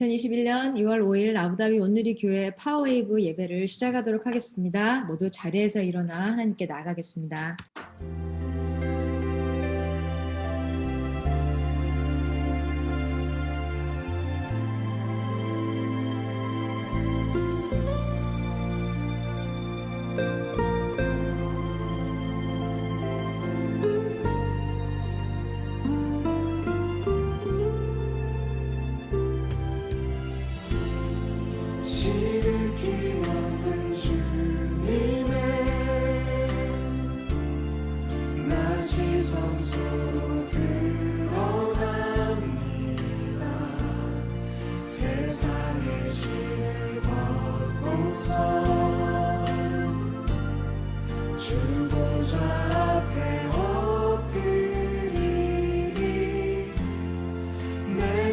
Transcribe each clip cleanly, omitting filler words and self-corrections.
2021년 2월 5일 아부다비 온누리 교회 파워웨이브 예배를 시작하도록 하겠습니다. 모두 자리에서 일어나 하나님께 나아가겠습니다.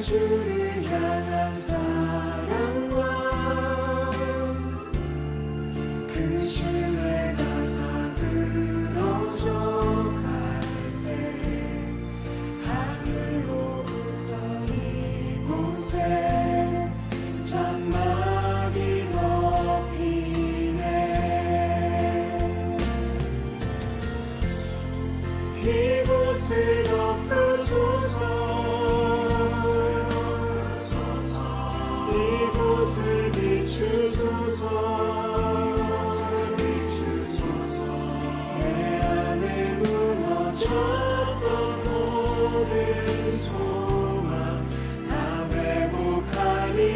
주를 향한 사랑과 그 신뢰가 사그러져 갈 때 하늘로부터 이곳에 장막이 덮이네. 이곳을 덮으소서. 이곳을 비추소서. 내 안에 무너졌던 모든 소망 다 회복하리니.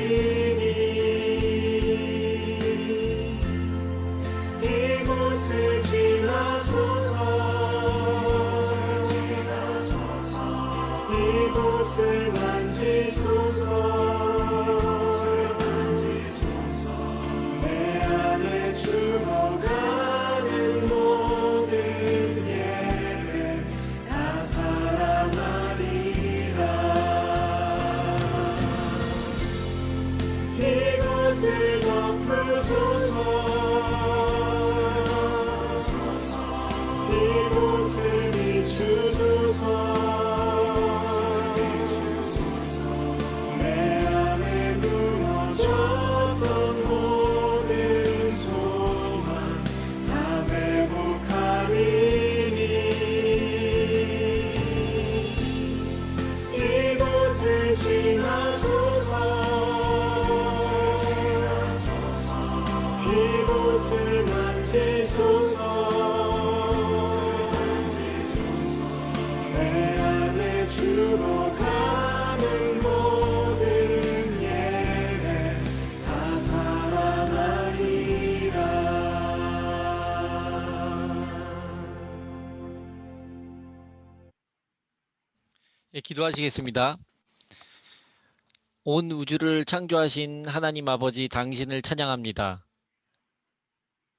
이곳을 지나소서. 이곳을 만지소서. 죽어가는 모든 예배 다 살아나리라. 이곳을 덮으소서. 이곳을 비추소서. 내 안에 무너졌던 모든 소망 다 회복하리니. 이곳을 지나소서. 이곳을 만지소서. 내 안에 죽어가는 모든 예배 다 살아나리라. 기도하시겠습니다. 온 우주를 창조하신 하나님 아버지, 당신을 찬양합니다.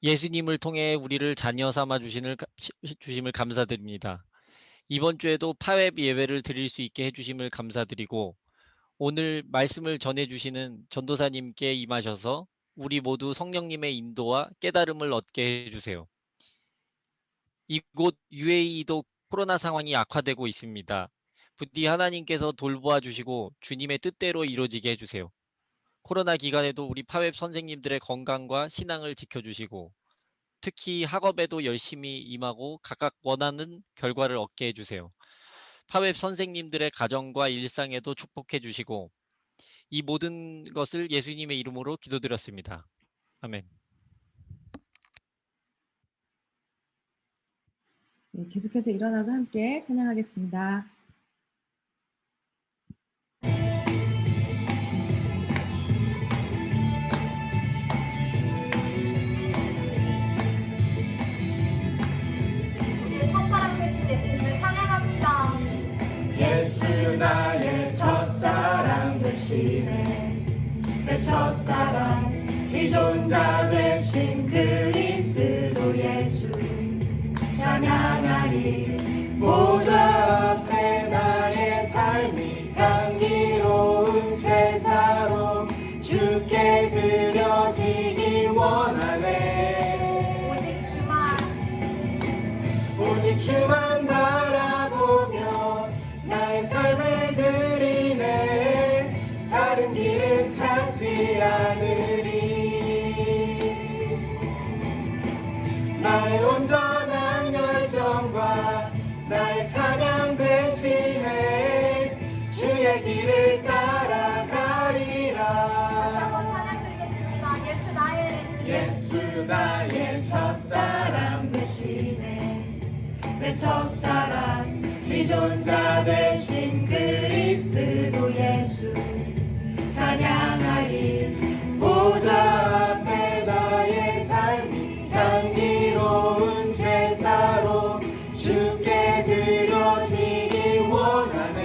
예수님을 통해 우리를 자녀 삼아 주심을 감사드립니다. 이번 주에도 파웹 예배를 드릴 수 있게 해주심을 감사드리고, 오늘 말씀을 전해주시는 전도사님께 임하셔서 우리 모두 성령님의 인도와 깨달음을 얻게 해주세요. 이곳 UAE도 코로나 상황이 악화되고 있습니다. 부디 하나님께서 돌보아 주시고 주님의 뜻대로 이루어지게 해주세요. 코로나 기간에도 우리 파웹 선생님들의 건강과 신앙을 지켜주시고, 특히 학업에도 열심히 임하고 각각 원하는 결과를 얻게 해주세요. 파웹 선생님들의 가정과 일상에도 축복해 주시고, 이 모든 것을 예수님의 이름으로 기도드렸습니다. 아멘. 네, 계속해서 일어나서 함께 찬양하겠습니다. 예수 나의 첫사랑 되시네. 내 첫사랑 지존자 되신 그리스도 예수 찬양하리. 보좌 앞에 나의 삶이 향기로운 제사로 주께 드려지기 원하네. 오직 주만 바라보며 나의 삶을 드리네. 다른 길은 나의 첫사랑 되시네. 내 첫사랑 지존자 되신 그리스도 예수 찬양하리. 보좌 앞에 나의 삶이 향기로운 제사로 주께 드려지기 원하네.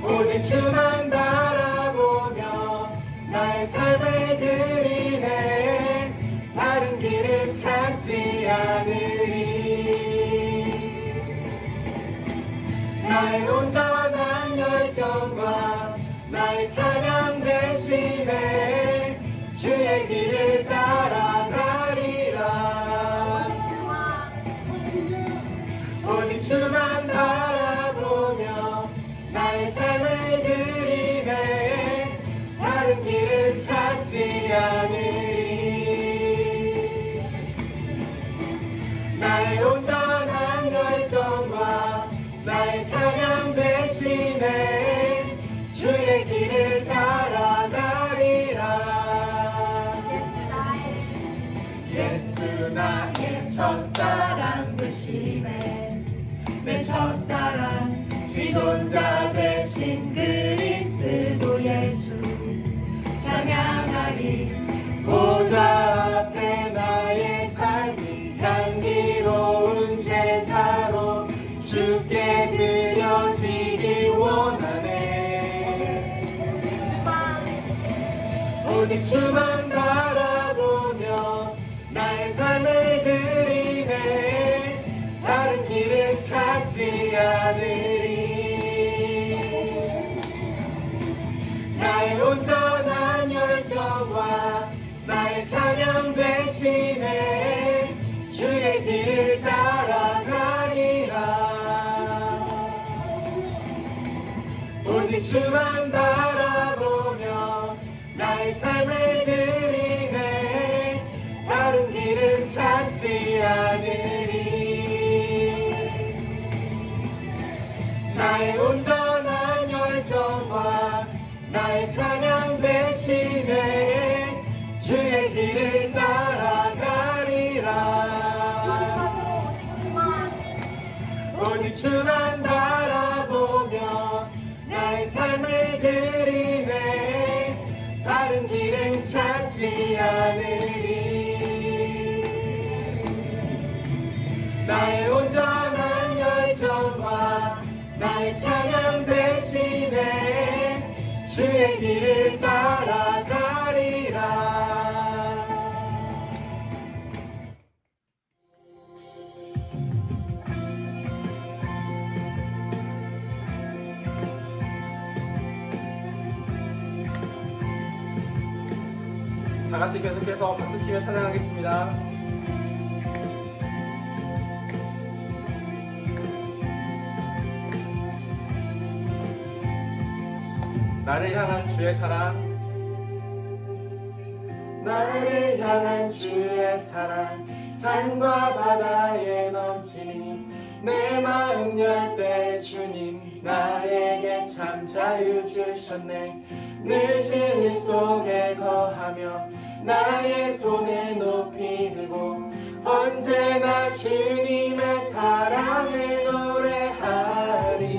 오직 주만 바라보며 나의 삶을 드리네. 다른 길을 찾지 않으리. 나의 온전한 열정과 나의 찬양 대신에 주의 길을 따라가리라. 오직 주만 바라보며 나의 삶을 드리네. 다른 길을 찾지 않으리. 나의 온전한 열정과 나의 찬양 대신에 주의 길을 따라가리라. 예수 나의 첫사랑 되시네. 내 첫사랑 지존자 되신 그리스도 예수 찬양하리. 보좌 앞에 나의 삶이 향기로운 제사로 주께 드려지기 원하네. 오직 주만 바라보며 나의 삶을 드리네. 다른 길을 찾지 않으리. 나의 온전한 열정과 나의 찬양 대신에 주의 길을 따라가리라. 오직 주만 바라보며 나의 삶을 드리네. 다른 길은 찾지 않으리. 나의 온전한 열정과 나의 찬양 대신에 주의 길을 따라가리라. 오직 주만 바라보며 나의 삶을 드리네. 다른 길은 찾지 않으리. 나의 온전한 열정과 나의 찬양 대신에 주의 길을 따라가리라. 다 같이 계속해서 박수치며 찬양하겠습니다. 나를 향한 주의 사랑, 나를 향한 주의 사랑 산과 바다에 넘치니 내 마음 열 때 주님 나에게 참 자유 주셨네. 늘 진리 속에 거하며 나의 손을 높이 들고 언제나 주님의 사랑을 노래하리.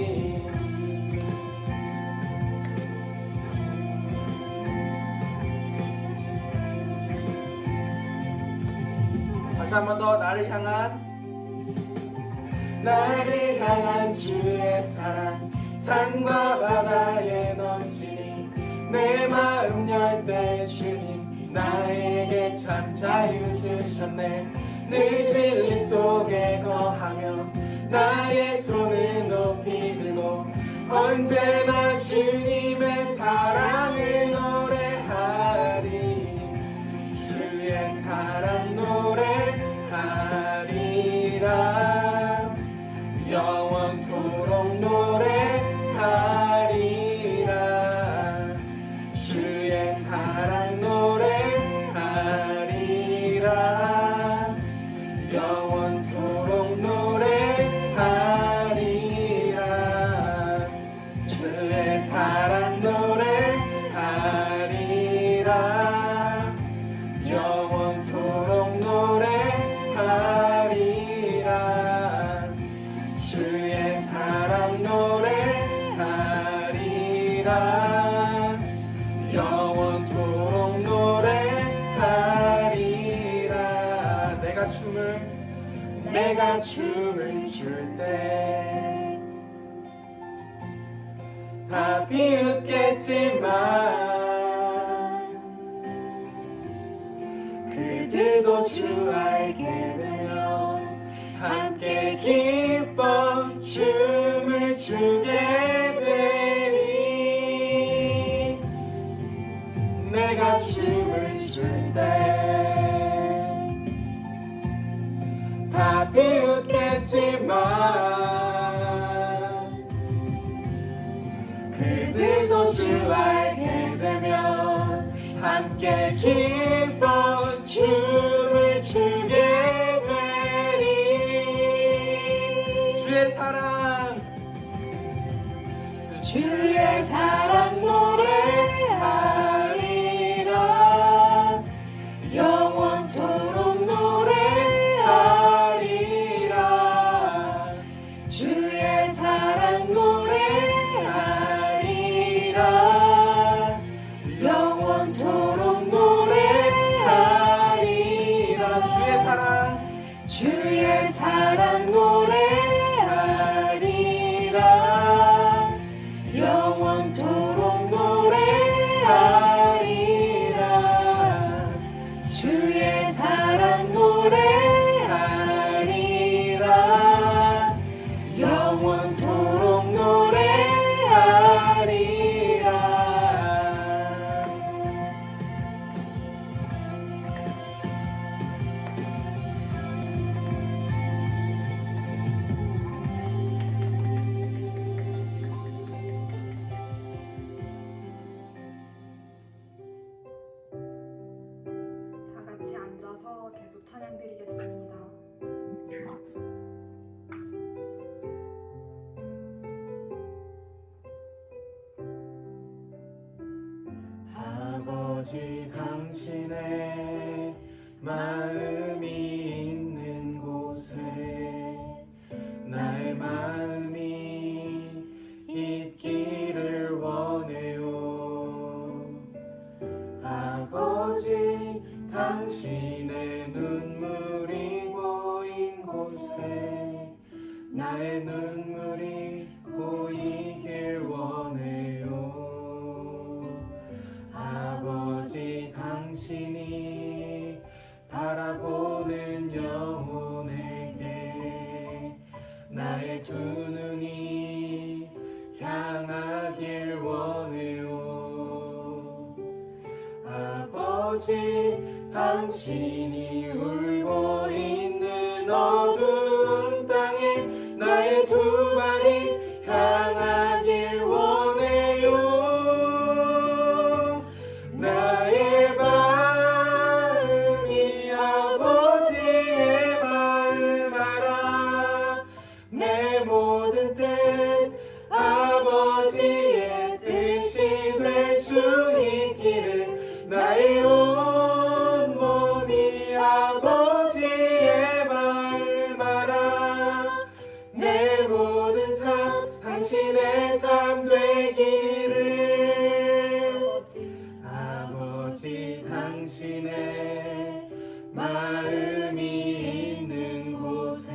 다시 한 번 더 나를 향한 주의 사랑 산과 바다에 넘치니 내 마음 열 때 주님 나에게 참 자유 주셨네. 늘 진리 속에 거하며 나의 손을 높이 들고 언제나 주님의 사랑을 노래하리. 주의 사랑 노래하리라. 영원토록 노래하리라. 주의 사랑 노래하리라. 영원토록 노래하리라. 주의 하리라 영원토록 노래하리라 내가 춤을 출 때 다 비웃겠지만 그들도 주 알게 되면 함께 기뻐 춤을 추게 되리 내가 춤을 출 때 다 비웃겠지만 그들도 주 알게 되면 함께 기뻐 춤을 추게 되리 주의 사랑 노래하리라 영원토록 노래하리라 주의 사랑 노래하리라 영원토록 노래하리라 주의 사랑 노래하리라 영원토록 노래하리라 주의 사랑 노래하리라 영원토록 노래하리라 다 같이 앉아서 계속 찬양 드리겠습니다. 아버지 당신의 마음이 있는 곳에 나의 마음이 있기를 원해요 아버지 당신의 눈물이 고인 곳에 나의 눈물이 고이길 원해요 아버지 당신이 바라보는 영혼에게 나의 두 눈이 향하길 원해요 아버지 당신이 울고 있는 어두운 땅에 나의 두 발이 향하길 원해요 나의 마음이 아버지의 마음 알아 내 모든 뜻 아버지의 뜻이 될 수 있기를 나의 온 몸이 아버지의 마음 알아 내 모든 삶 당신의 삶 되기를 아버지 당신의 마음이 있는 곳에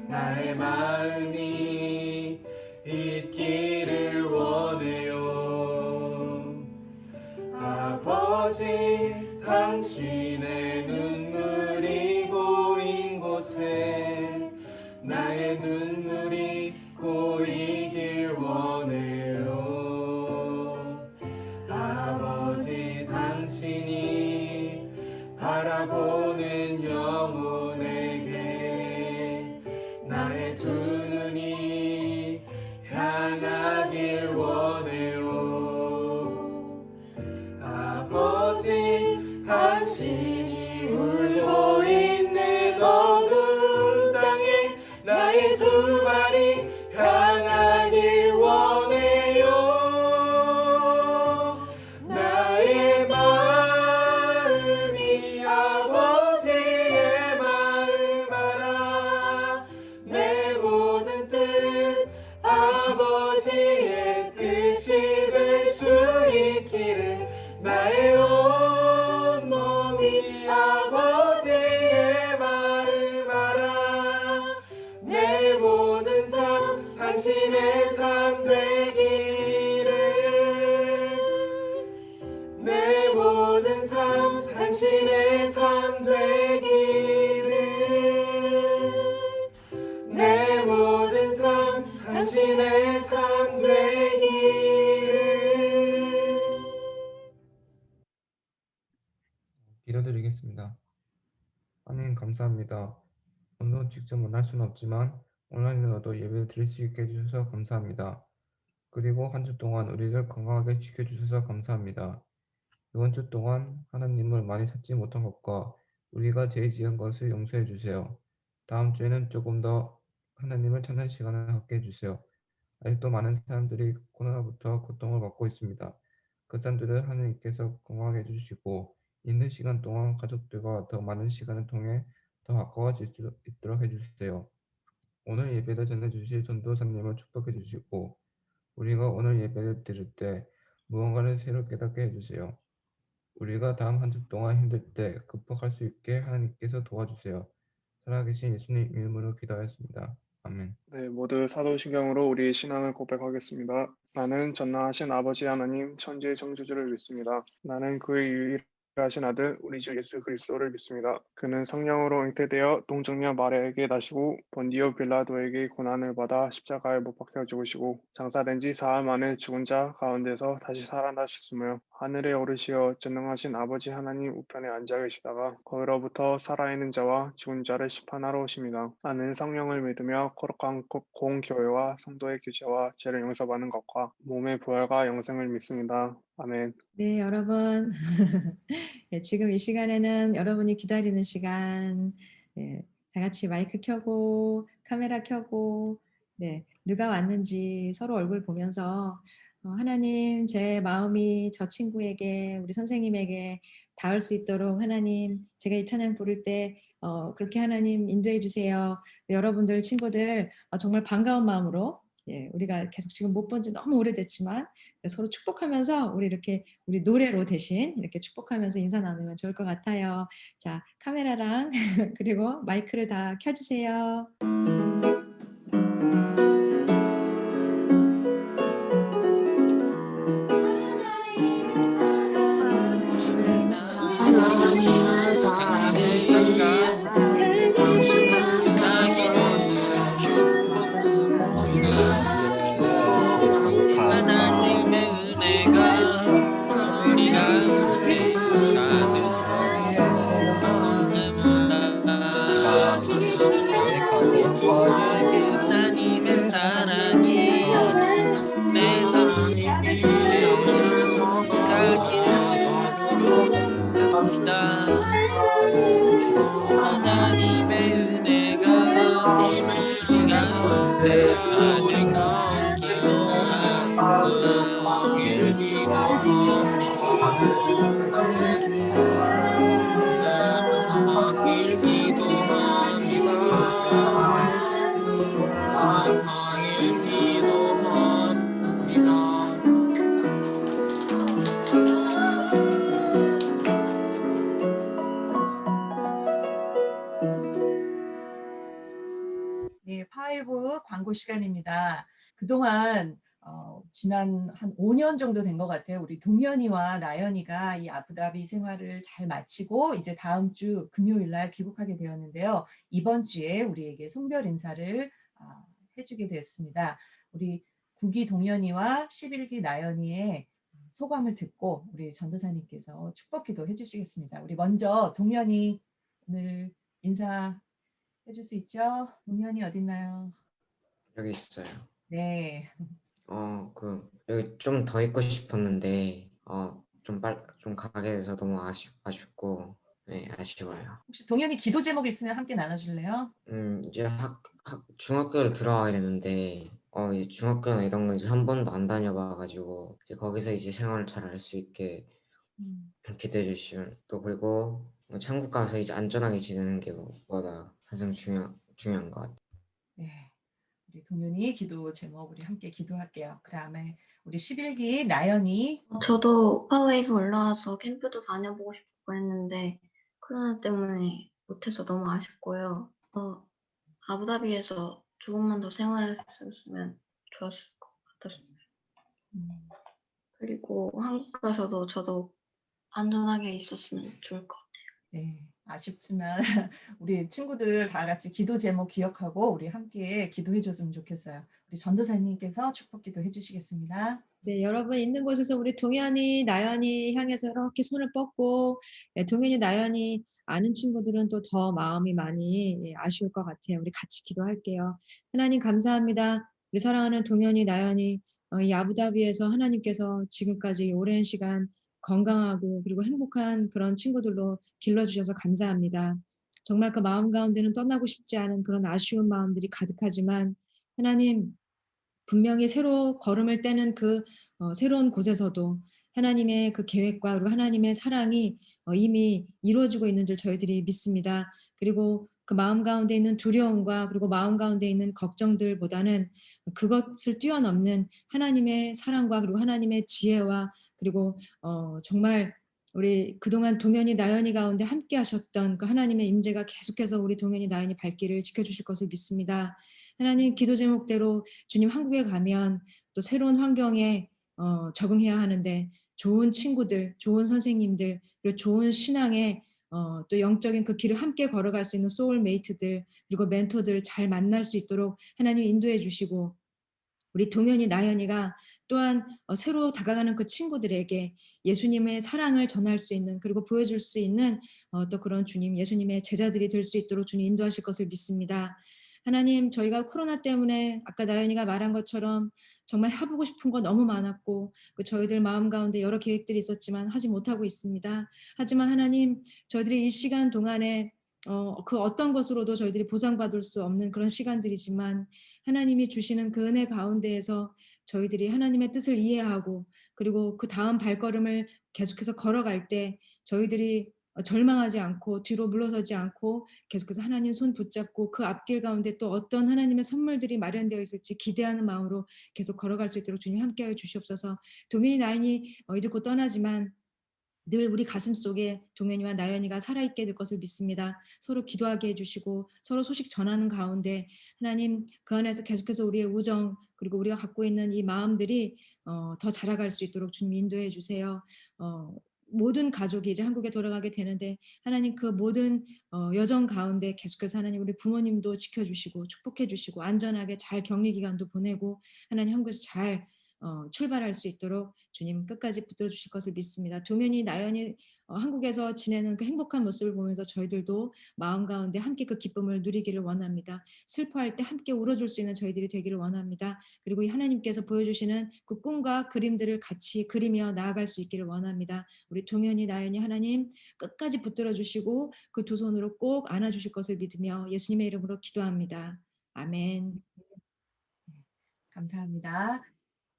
나의 마음이 있기를 원해요 아버지 당신의 눈물이 고인 곳에 나의 눈물이 고이길 원해요 아버지 당신이 바라보는 영혼에게 나의 두 눈이 향하길 원해요 아버지 당신이 울고 있는 어두운 땅에 나의 두 발이 향하길 원해요 나의 마음이 아버지의 마음 알아 내 모든 뜻 아버지의 뜻 나의 온몸이 아버지의 마음 알아. 내 모든 삶 당신의 삶 되기를. 내 모든 삶 당신의 삶 되기를. 내 모든 삶 당신의 삶 되기를. 기도드리겠습니다. 하나님 감사합니다. 오늘 직접 만날 수는 없지만 온라인으로도 예배를 드릴 수 있게 해주셔서 감사합니다. 그리고 한 주 동안 우리를 건강하게 지켜주셔서 감사합니다. 이번 주 동안 하나님을 많이 찾지 못한 것과 우리가 죄 지은 것을 용서해 주세요. 다음 주에는 조금 더 하나님을 찾는 시간을 갖게 해주세요. 아직도 많은 사람들이 코로나부터 고통을 받고 있습니다. 그 사람들을 하나님께서 건강하게 해주시고 있는 시간 동안 가족들과 더 많은 시간을 통해 더 가까워질 수 있도록 해주세요. 오늘 예배를 전해주실 전도사님을 축복해 주시고 우리가 오늘 예배를 드릴 때 무언가를 새로 깨닫게 해주세요. 우리가 다음 한 주 동안 힘들 때 극복할 수 있게 하나님께서 도와주세요. 살아계신 예수님 이름으로 기도하였습니다. 아멘. 네, 모두 사도신경으로 우리의 신앙을 고백하겠습니다. 나는 전능하신 아버지 하나님 천지의 창조주를 믿습니다. 나는 그의 유일하신 아들 우리 주 예수 그리스도를 믿습니다. 그는 성령으로 잉태되어 동정녀 마리아에게 나시고 본디오 빌라도에게 고난을 받아 십자가에 못 박혀 죽으시고 장사된 지 사흘 만에 죽은 자 가운데서 다시 살아나셨으며 하늘에 오르시어 전능하신 아버지 하나님 우편에 앉아 계시다가 거기로부터 살아있는 자와 죽은 자를 심판하러 오십니다. 나는 성령을 믿으며 거룩한 공교회와 성도의 교제와 죄를 용서받는 것과 몸의 부활과 영생을 믿습니다. 아멘. 네, 여러분. 네, 지금 이 시간에는 여러분이 기다리는 시간, 네, 다 같이 마이크 켜고, 카메라 켜고, 네, 누가 왔는지 서로 얼굴 보면서 하나님, 제 마음이 저 친구에게, 우리 선생님에게 닿을 수 있도록 하나님, 제가 이 찬양 부를 때 그렇게 하나님 인도해 주세요. 네, 여러분들, 친구들 정말 반가운 마음으로 예, 우리가 계속 지금 못 본 지 너무 오래됐지만 서로 축복하면서 우리 이렇게 우리 노래로 대신 이렇게 축복하면서 인사 나누면 좋을 것 같아요. 자, 카메라랑 그리고 마이크를 다 켜주세요. 하나님을 사랑해 당신을 하나님의 은혜가 우리가 함께 하나님의 사랑이 내 삶에 가기를 하나님의 은혜가 우리가 함께 네, 파이브 광고 시간입니다. 그동안 지난 한 5년 정도 된 것 같아요. 우리 동현이와 나연이가 이 아부다비 생활을 잘 마치고 이제 다음 주 금요일 날 귀국하게 되었는데요. 이번 주에 우리에게 송별 인사를 해주게 되었습니다. 우리 9기 동현이와 11기 나연이의 소감을 듣고 우리 전도사님께서 축복기도 해주시겠습니다. 우리 먼저 동현이 오늘 인사 해줄 수 있죠? 동현이 어딨나요? 여기 있어요. 네. 여기 좀 더 있고 싶었는데, 좀 가게 돼서 너무 아쉽고, 네, 아쉬워요. 혹시 동현이 기도 제목 있으면 함께 나눠줄래요? 이제 중학교를 들어가게 되는데, 이제 중학교나 이런 거 이제 한 번도 안 다녀봐가지고, 이제 거기서 이제 생활을 잘 알 수 있게 기도해 주시면, 또 그리고 천국 가서 이제 안전하게 지내는 게 무엇보다 가장 중요한 것 같아요. 네. 우리 동윤이 기도 제목 우리 함께 기도할게요. 그다음에 우리 11기 나연이. 저도 파웨이브 올라와서 캠프도 다녀보고 싶고 했는데 코로나 때문에 못해서 너무 아쉽고요. 아부다비에서 조금만 더 생활을 했으면 좋았을 것 같았어요. 그리고 한국 가서도 저도 안전하게 있었으면 좋을 것 같아요. 네, 아쉽지만 우리 친구들 다 같이 기도 제목 기억하고 우리 함께 기도해 줬으면 좋겠어요. 우리 전도사님께서 축복 기도 해주시겠습니다. 네, 여러분 있는 곳에서 우리 동현이, 나연이 향해서 이렇게 손을 뻗고, 동현이, 나연이 아는 친구들은 또 더 마음이 많이 아쉬울 것 같아요. 우리 같이 기도할게요. 하나님 감사합니다. 우리 사랑하는 동현이, 나연이 이 아부다비에서 하나님께서 지금까지 오랜 시간 건강하고 그리고 행복한 그런 친구들로 길러주셔서 감사합니다. 정말 그 마음 가운데는 떠나고 싶지 않은 그런 아쉬운 마음들이 가득하지만 하나님 분명히 새로 걸음을 떼는 그 새로운 곳에서도 하나님의 그 계획과 그리고 하나님의 사랑이 이미 이루어지고 있는 줄 저희들이 믿습니다. 그리고 그 마음 가운데 있는 두려움과 그리고 마음 가운데 있는 걱정들보다는 그것을 뛰어넘는 하나님의 사랑과 그리고 하나님의 지혜와 그리고 정말 우리 그동안 동현이 나연이 가운데 함께 하셨던 그 하나님의 임재가 계속해서 우리 동현이 나연이 발길을 지켜주실 것을 믿습니다. 하나님 기도 제목대로 주님 한국에 가면 또 새로운 환경에 적응해야 하는데 좋은 친구들, 좋은 선생님들, 그리고 좋은 신앙의 또 영적인 그 길을 함께 걸어갈 수 있는 소울메이트들 그리고 멘토들 잘 만날 수 있도록 하나님 인도해 주시고 우리 동현이, 나연이가 또한 새로 다가가는 그 친구들에게 예수님의 사랑을 전할 수 있는 그리고 보여줄 수 있는 또 그런 주님, 예수님의 제자들이 될 수 있도록 주님 인도하실 것을 믿습니다. 하나님, 저희가 코로나 때문에 아까 나연이가 말한 것처럼 정말 해보고 싶은 거 너무 많았고 저희들 마음 가운데 여러 계획들이 있었지만 하지 못하고 있습니다. 하지만 하나님, 저희들이 이 시간 동안에 그 어떤 것으로도 저희들이 보상받을 수 없는 그런 시간들이지만 하나님이 주시는 그 은혜 가운데에서 저희들이 하나님의 뜻을 이해하고 그리고 그 다음 발걸음을 계속해서 걸어갈 때 저희들이 절망하지 않고 뒤로 물러서지 않고 계속해서 하나님 손 붙잡고 그 앞길 가운데 또 어떤 하나님의 선물들이 마련되어 있을지 기대하는 마음으로 계속 걸어갈 수 있도록 주님 함께하여 주시옵소서. 동현이 나연이 이제 곧 떠나지만 늘 우리 가슴 속에 동현이와 나연이가 살아있게 될 것을 믿습니다. 서로 기도하게 해주시고 서로 소식 전하는 가운데 하나님 그 안에서 계속해서 우리의 우정 그리고 우리가 갖고 있는 이 마음들이 더 자라갈 수 있도록 주님 인도해 주세요. 모든 가족이 이제 한국에 돌아가게 되는데 하나님 그 모든 여정 가운데 계속해서 하나님 우리 부모님도 지켜주시고 축복해 주시고 안전하게 잘 격리 기간도 보내고 하나님 한국에서 잘 출발할 수 있도록 주님 끝까지 붙들어 주실 것을 믿습니다. 동현이 나연이 한국에서 지내는 그 행복한 모습을 보면서 저희들도 마음 가운데 함께 그 기쁨을 누리기를 원합니다. 슬퍼할 때 함께 울어줄 수 있는 저희들이 되기를 원합니다. 그리고 이 하나님께서 보여주시는 그 꿈과 그림들을 같이 그리며 나아갈 수 있기를 원합니다. 우리 동현이 나연이 하나님 끝까지 붙들어 주시고 그 두 손으로 꼭 안아주실 것을 믿으며 예수님의 이름으로 기도합니다. 아멘. 감사합니다.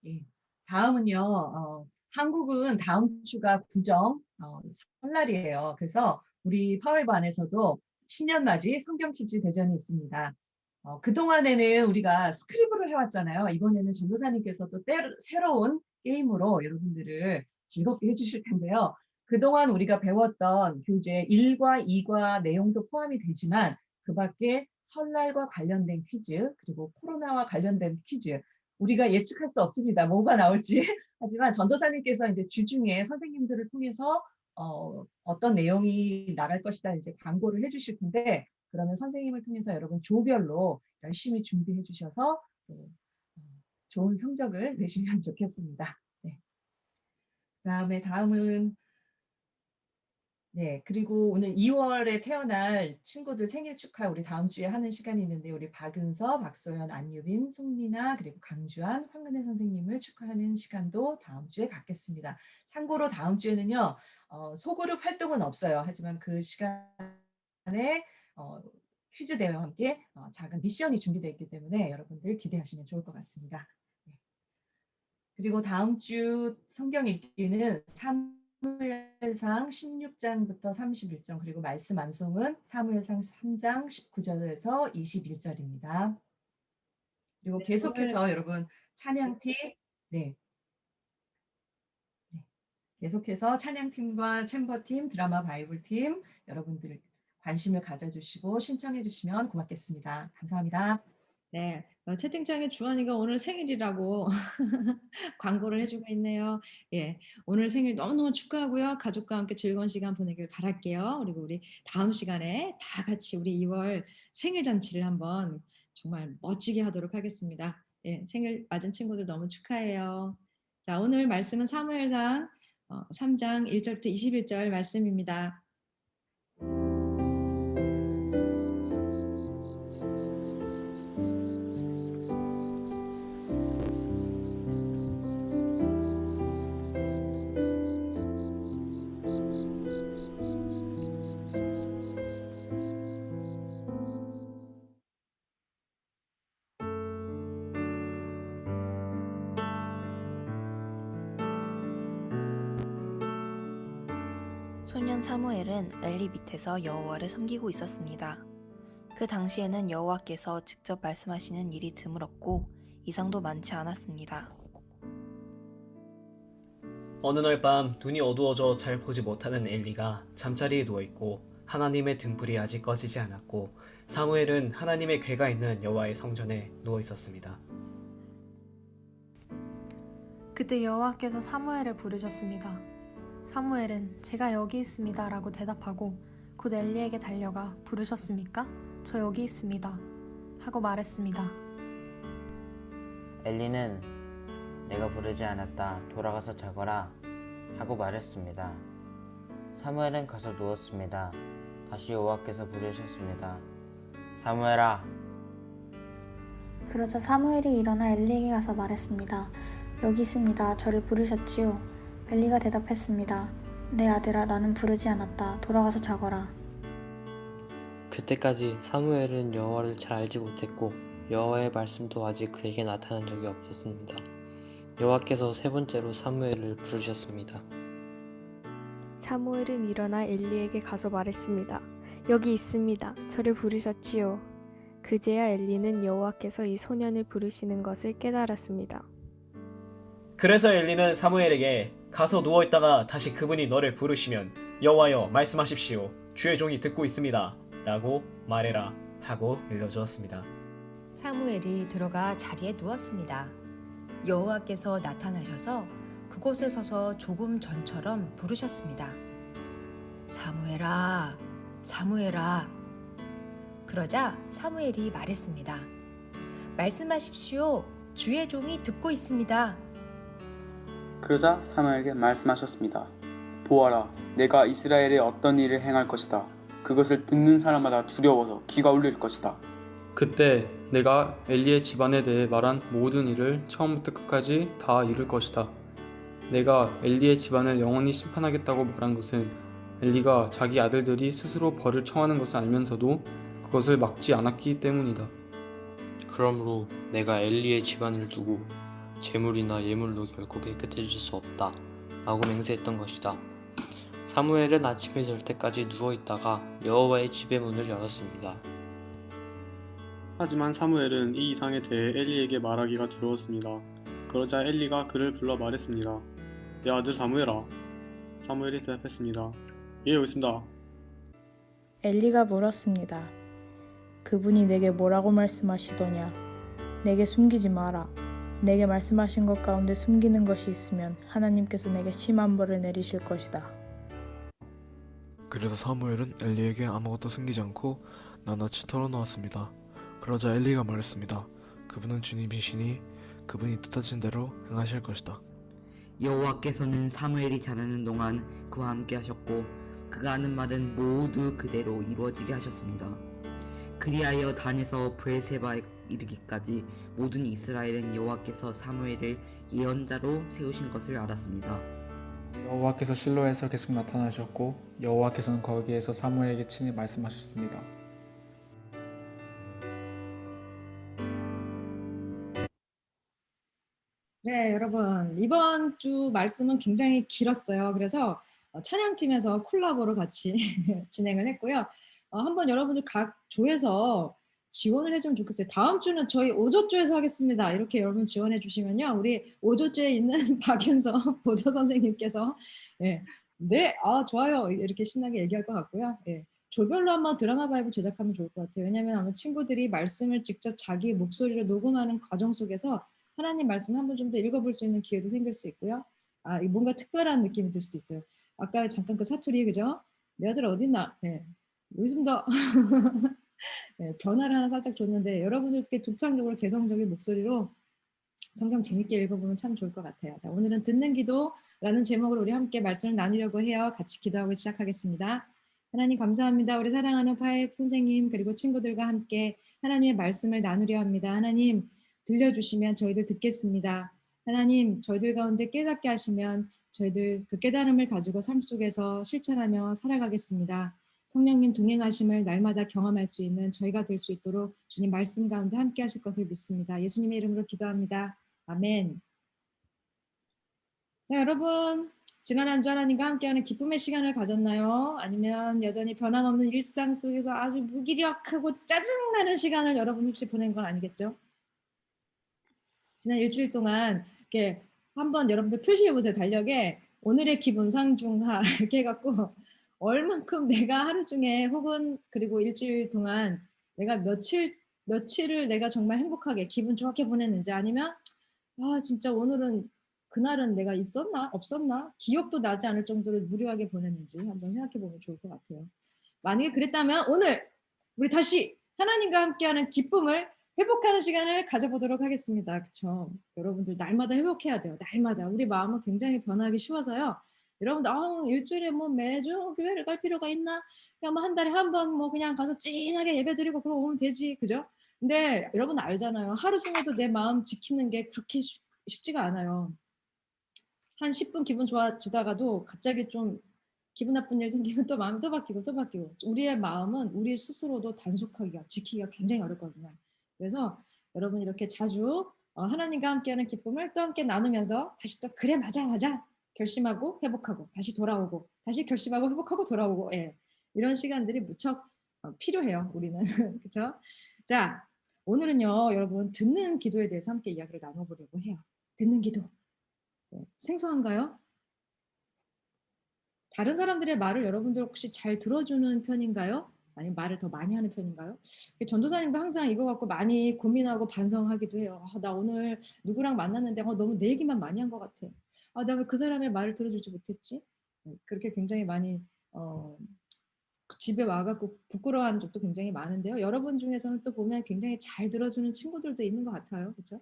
예. 다음은요. 한국은 다음 주가 구정 설날이에요. 그래서 우리 파웨브 안에서도 신년맞이 성경 퀴즈 대전이 있습니다. 그동안에는 우리가 스크리블을 해왔잖아요. 이번에는 전도사님께서 또 새로운 게임으로 여러분들을 즐겁게 해주실 텐데요. 그동안 우리가 배웠던 교재 1과 2과 내용도 포함이 되지만 그 밖에 설날과 관련된 퀴즈 그리고 코로나와 관련된 퀴즈 우리가 예측할 수 없습니다. 뭐가 나올지. 하지만 전도사님께서 이제 주중에 선생님들을 통해서 어떤 내용이 나갈 것이다 이제 광고를 해주실 텐데 그러면 선생님을 통해서 여러분 조별로 열심히 준비해 주셔서 좋은 성적을 내시면 좋겠습니다. 네. 다음은 네, 그리고 오늘 2월에 태어날 친구들 생일 축하 우리 다음 주에 하는 시간이 있는데 우리 박윤서, 박소연, 안유빈, 송민아 그리고 강주한, 황은혜 선생님을 축하하는 시간도 다음 주에 갖겠습니다. 참고로 다음 주에는요 소그룹 활동은 없어요. 하지만 그 시간에 퀴즈 대회와 함께 작은 미션이 준비되어 있기 때문에 여러분들 기대하시면 좋을 것 같습니다. 네. 그리고 다음 주 성경 읽기는 사무엘상 16장부터 31장 그리고 말씀 암송은 사무엘상 3장 19절에서 21절입니다. 그리고 네, 계속해서 여러분 찬양팀, 네, 계속해서 찬양팀과 챔버팀, 드라마 바이블팀 여러분들 관심을 가져주시고 신청해 주시면 고맙겠습니다. 감사합니다. 네, 채팅창에 주원이가 오늘 생일이라고 광고를 해주고 있네요. 예, 오늘 생일 너무너무 축하하고요. 가족과 함께 즐거운 시간 보내길 바랄게요. 그리고 우리 다음 시간에 다 같이 우리 2월 생일 잔치를 한번 정말 멋지게 하도록 하겠습니다. 예, 생일 맞은 친구들 너무 축하해요. 자, 오늘 말씀은 사무엘상 3장 1절부터 21절 말씀입니다. 소년 사무엘은 엘리 밑에서 여호와를 섬기고 있었습니다. 그 당시에는 여호와께서 직접 말씀하시는 일이 드물었고 이상도 많지 않았습니다. 어느 날 밤 눈이 어두워져 잘 보지 못하는 엘리가 잠자리에 누워있고 하나님의 등불이 아직 꺼지지 않았고 사무엘은 하나님의 궤가 있는 여호와의 성전에 누워있었습니다. 그때 여호와께서 사무엘을 부르셨습니다. 사무엘은 제가 여기 있습니다 라고 대답하고 곧 엘리에게 달려가 부르셨습니까? 저 여기 있습니다 하고 말했습니다. 엘리는 내가 부르지 않았다. 돌아가서 자거라 하고 말했습니다. 사무엘은 가서 누웠습니다. 다시 여호와께서 부르셨습니다. 사무엘아. 그러자 사무엘이 일어나 엘리에게 가서 말했습니다. 여기 있습니다. 저를 부르셨지요? 엘리가 대답했습니다. 내 아들아, 나는 부르지 않았다. 돌아가서 자거라. 그때까지 사무엘은 여호와를 잘 알지 못했고 여호와의 말씀도 아직 그에게 나타난 적이 없었습니다. 여호와께서 세 번째로 사무엘을 부르셨습니다. 사무엘은 일어나 엘리에게 가서 말했습니다. 여기 있습니다. 저를 부르셨지요? 그제야 엘리는 여호와께서 이 소년을 부르시는 것을 깨달았습니다. 그래서 엘리는 사무엘에게 가서 누워있다가 다시 그분이 너를 부르시면 여호와여 말씀하십시오. 주의 종이 듣고 있습니다. 라고 말해라 하고 일러주었습니다. 사무엘이 들어가 자리에 누웠습니다. 여호와께서 나타나셔서 그곳에 서서 조금 전처럼 부르셨습니다. 사무엘아, 사무엘아. 그러자 사무엘이 말했습니다. 말씀하십시오. 주의 종이 듣고 있습니다. 그러자 사무엘에게 말씀하셨습니다. 보아라, 내가 이스라엘에 어떤 일을 행할 것이다. 그것을 듣는 사람마다 두려워서 귀가 울릴 것이다. 그때 내가 엘리의 집안에 대해 말한 모든 일을 처음부터 끝까지 다 이룰 것이다. 내가 엘리의 집안을 영원히 심판하겠다고 말한 것은 엘리가 자기 아들들이 스스로 벌을 청하는 것을 알면서도 그것을 막지 않았기 때문이다. 그러므로 내가 엘리의 집안을 두고 재물이나 예물로 결코 깨끗해질 수 없다 라고 맹세했던 것이다. 사무엘은 아침에 잘 때까지 누워있다가 여호와의 집의 문을 열었습니다. 하지만 사무엘은 이 이상에 대해 엘리에게 말하기가 두려웠습니다. 그러자 엘리가 그를 불러 말했습니다. 내 아들 사무엘아. 사무엘이 대답했습니다. 예, 여기 있습니다. 엘리가 물었습니다. 그분이 내게 뭐라고 말씀하시더냐? 내게 숨기지 마라. 내게 말씀하신 것 가운데 숨기는 것이 있으면 하나님께서 내게 심한 벌을 내리실 것이다. 그래서 사무엘은 엘리에게 아무것도 숨기지 않고 낱낱이 털어놓았습니다. 그러자 엘리가 말했습니다. 그분은 주님이시니 그분이 뜻하신 대로 행하실 것이다. 여호와께서는 사무엘이 자라는 동안 그와 함께 하셨고 그가 하는 말은 모두 그대로 이루어지게 하셨습니다. 그리하여 단에서 브엘세바에 이르기까지 모든 이스라엘은 여호와께서 사무엘을 예언자로 세우신 것을 알았습니다. 여호와께서 실로에서 계속 나타나셨고 여호와께서는 거기에서 사무엘에게 친히 말씀하셨습니다. 네, 여러분 이번 주 말씀은 굉장히 길었어요. 그래서 찬양팀에서 콜라보로 같이 진행을 했고요. 한번 여러분들 각 조에서 지원을 해주면 좋겠어요. 다음 주는 저희 오조조에서 하겠습니다. 이렇게 여러분 지원해 주시면요. 우리 오조조에 있는 박윤서 보조 선생님께서 예, 네, 좋아요. 이렇게 신나게 얘기할 것 같고요. 예, 조별로 한번 드라마 바이블 제작하면 좋을 것 같아요. 왜냐하면 아마 친구들이 말씀을 직접 자기 목소리로 녹음하는 과정 속에서 하나님 말씀 한 번 좀 더 읽어볼 수 있는 기회도 생길 수 있고요. 뭔가 특별한 느낌이 들 수도 있어요. 아까 잠깐 그 사투리, 그죠? 내 아들 어딨나? 네. 요즘 더 네, 변화를 하나 살짝 줬는데 여러분들께 독창적으로 개성적인 목소리로 성경 재밌게 읽어보면 참 좋을 것 같아요. 자, 오늘은 듣는 기도라는 제목으로 우리 함께 말씀을 나누려고 해요. 같이 기도하고 시작하겠습니다. 하나님 감사합니다. 우리 사랑하는 파이브 선생님 그리고 친구들과 함께 하나님의 말씀을 나누려 합니다. 하나님 들려주시면 저희들 듣겠습니다. 하나님 저희들 가운데 깨닫게 하시면 저희들 그 깨달음을 가지고 삶 속에서 실천하며 살아가겠습니다. 성령님 동행하심을 날마다 경험할 수 있는 저희가 될 수 있도록 주님 말씀 가운데 함께 하실 것을 믿습니다. 예수님의 이름으로 기도합니다. 아멘. 자, 여러분 지난 한 주 하나님과 함께하는 기쁨의 시간을 가졌나요? 아니면 여전히 변함없는 일상 속에서 아주 무기력하고 짜증나는 시간을 여러분 혹시 보낸 건 아니겠죠? 지난 일주일 동안 이렇게 한번 여러분들 표시해 보세요. 달력에 오늘의 기분 상중하 이렇게 해갖고 얼만큼 내가 하루 중에 혹은 그리고 일주일 동안 내가 며칠을 내가 정말 행복하게 기분 좋게 보냈는지 아니면 진짜 오늘은 그날은 내가 있었나 없었나 기억도 나지 않을 정도로 무료하게 보냈는지 한번 생각해 보면 좋을 것 같아요. 만약에 그랬다면 오늘 우리 다시 하나님과 함께하는 기쁨을 회복하는 시간을 가져보도록 하겠습니다. 그렇죠? 여러분들 날마다 회복해야 돼요. 날마다 우리 마음은 굉장히 변하기 쉬워서요. 여러분들 일주일에 뭐 매주 교회를 갈 필요가 있나? 그냥 뭐 한 달에 한 번 뭐 그냥 가서 찐하게 예배드리고 그러고 오면 되지, 그죠? 근데 여러분 알잖아요. 하루 중에도 내 마음 지키는 게 그렇게 쉽지가 않아요. 한 10분 기분 좋아지다가도 갑자기 좀 기분 나쁜 일 생기면 또 마음이 또 바뀌고 우리의 마음은 우리 스스로도 단속하기가 지키기가 굉장히 어렵거든요. 그래서 여러분 이렇게 자주 하나님과 함께하는 기쁨을 또 함께 나누면서 다시 또 그래 맞아 결심하고 회복하고 다시 돌아오고 다시 결심하고 회복하고 돌아오고 이런 시간들이 무척 필요해요. 우리는 그렇죠? 자, 오늘은요 여러분 듣는 기도에 대해서 함께 이야기를 나눠보려고 해요. 듣는 기도 생소한가요? 다른 사람들의 말을 여러분들 혹시 잘 들어주는 편인가요? 아니면 말을 더 많이 하는 편인가요? 전도사님도 항상 이거 갖고 많이 고민하고 반성하기도 해요. 나 오늘 누구랑 만났는데 너무 내 얘기만 많이 한 것 같아. 나 왜 그 사람의 말을 들어주지 못했지? 그렇게 굉장히 많이 집에 와갖고 부끄러워하는 적도 굉장히 많은데요. 여러분 중에서는 또 보면 굉장히 잘 들어주는 친구들도 있는 것 같아요. 그렇죠?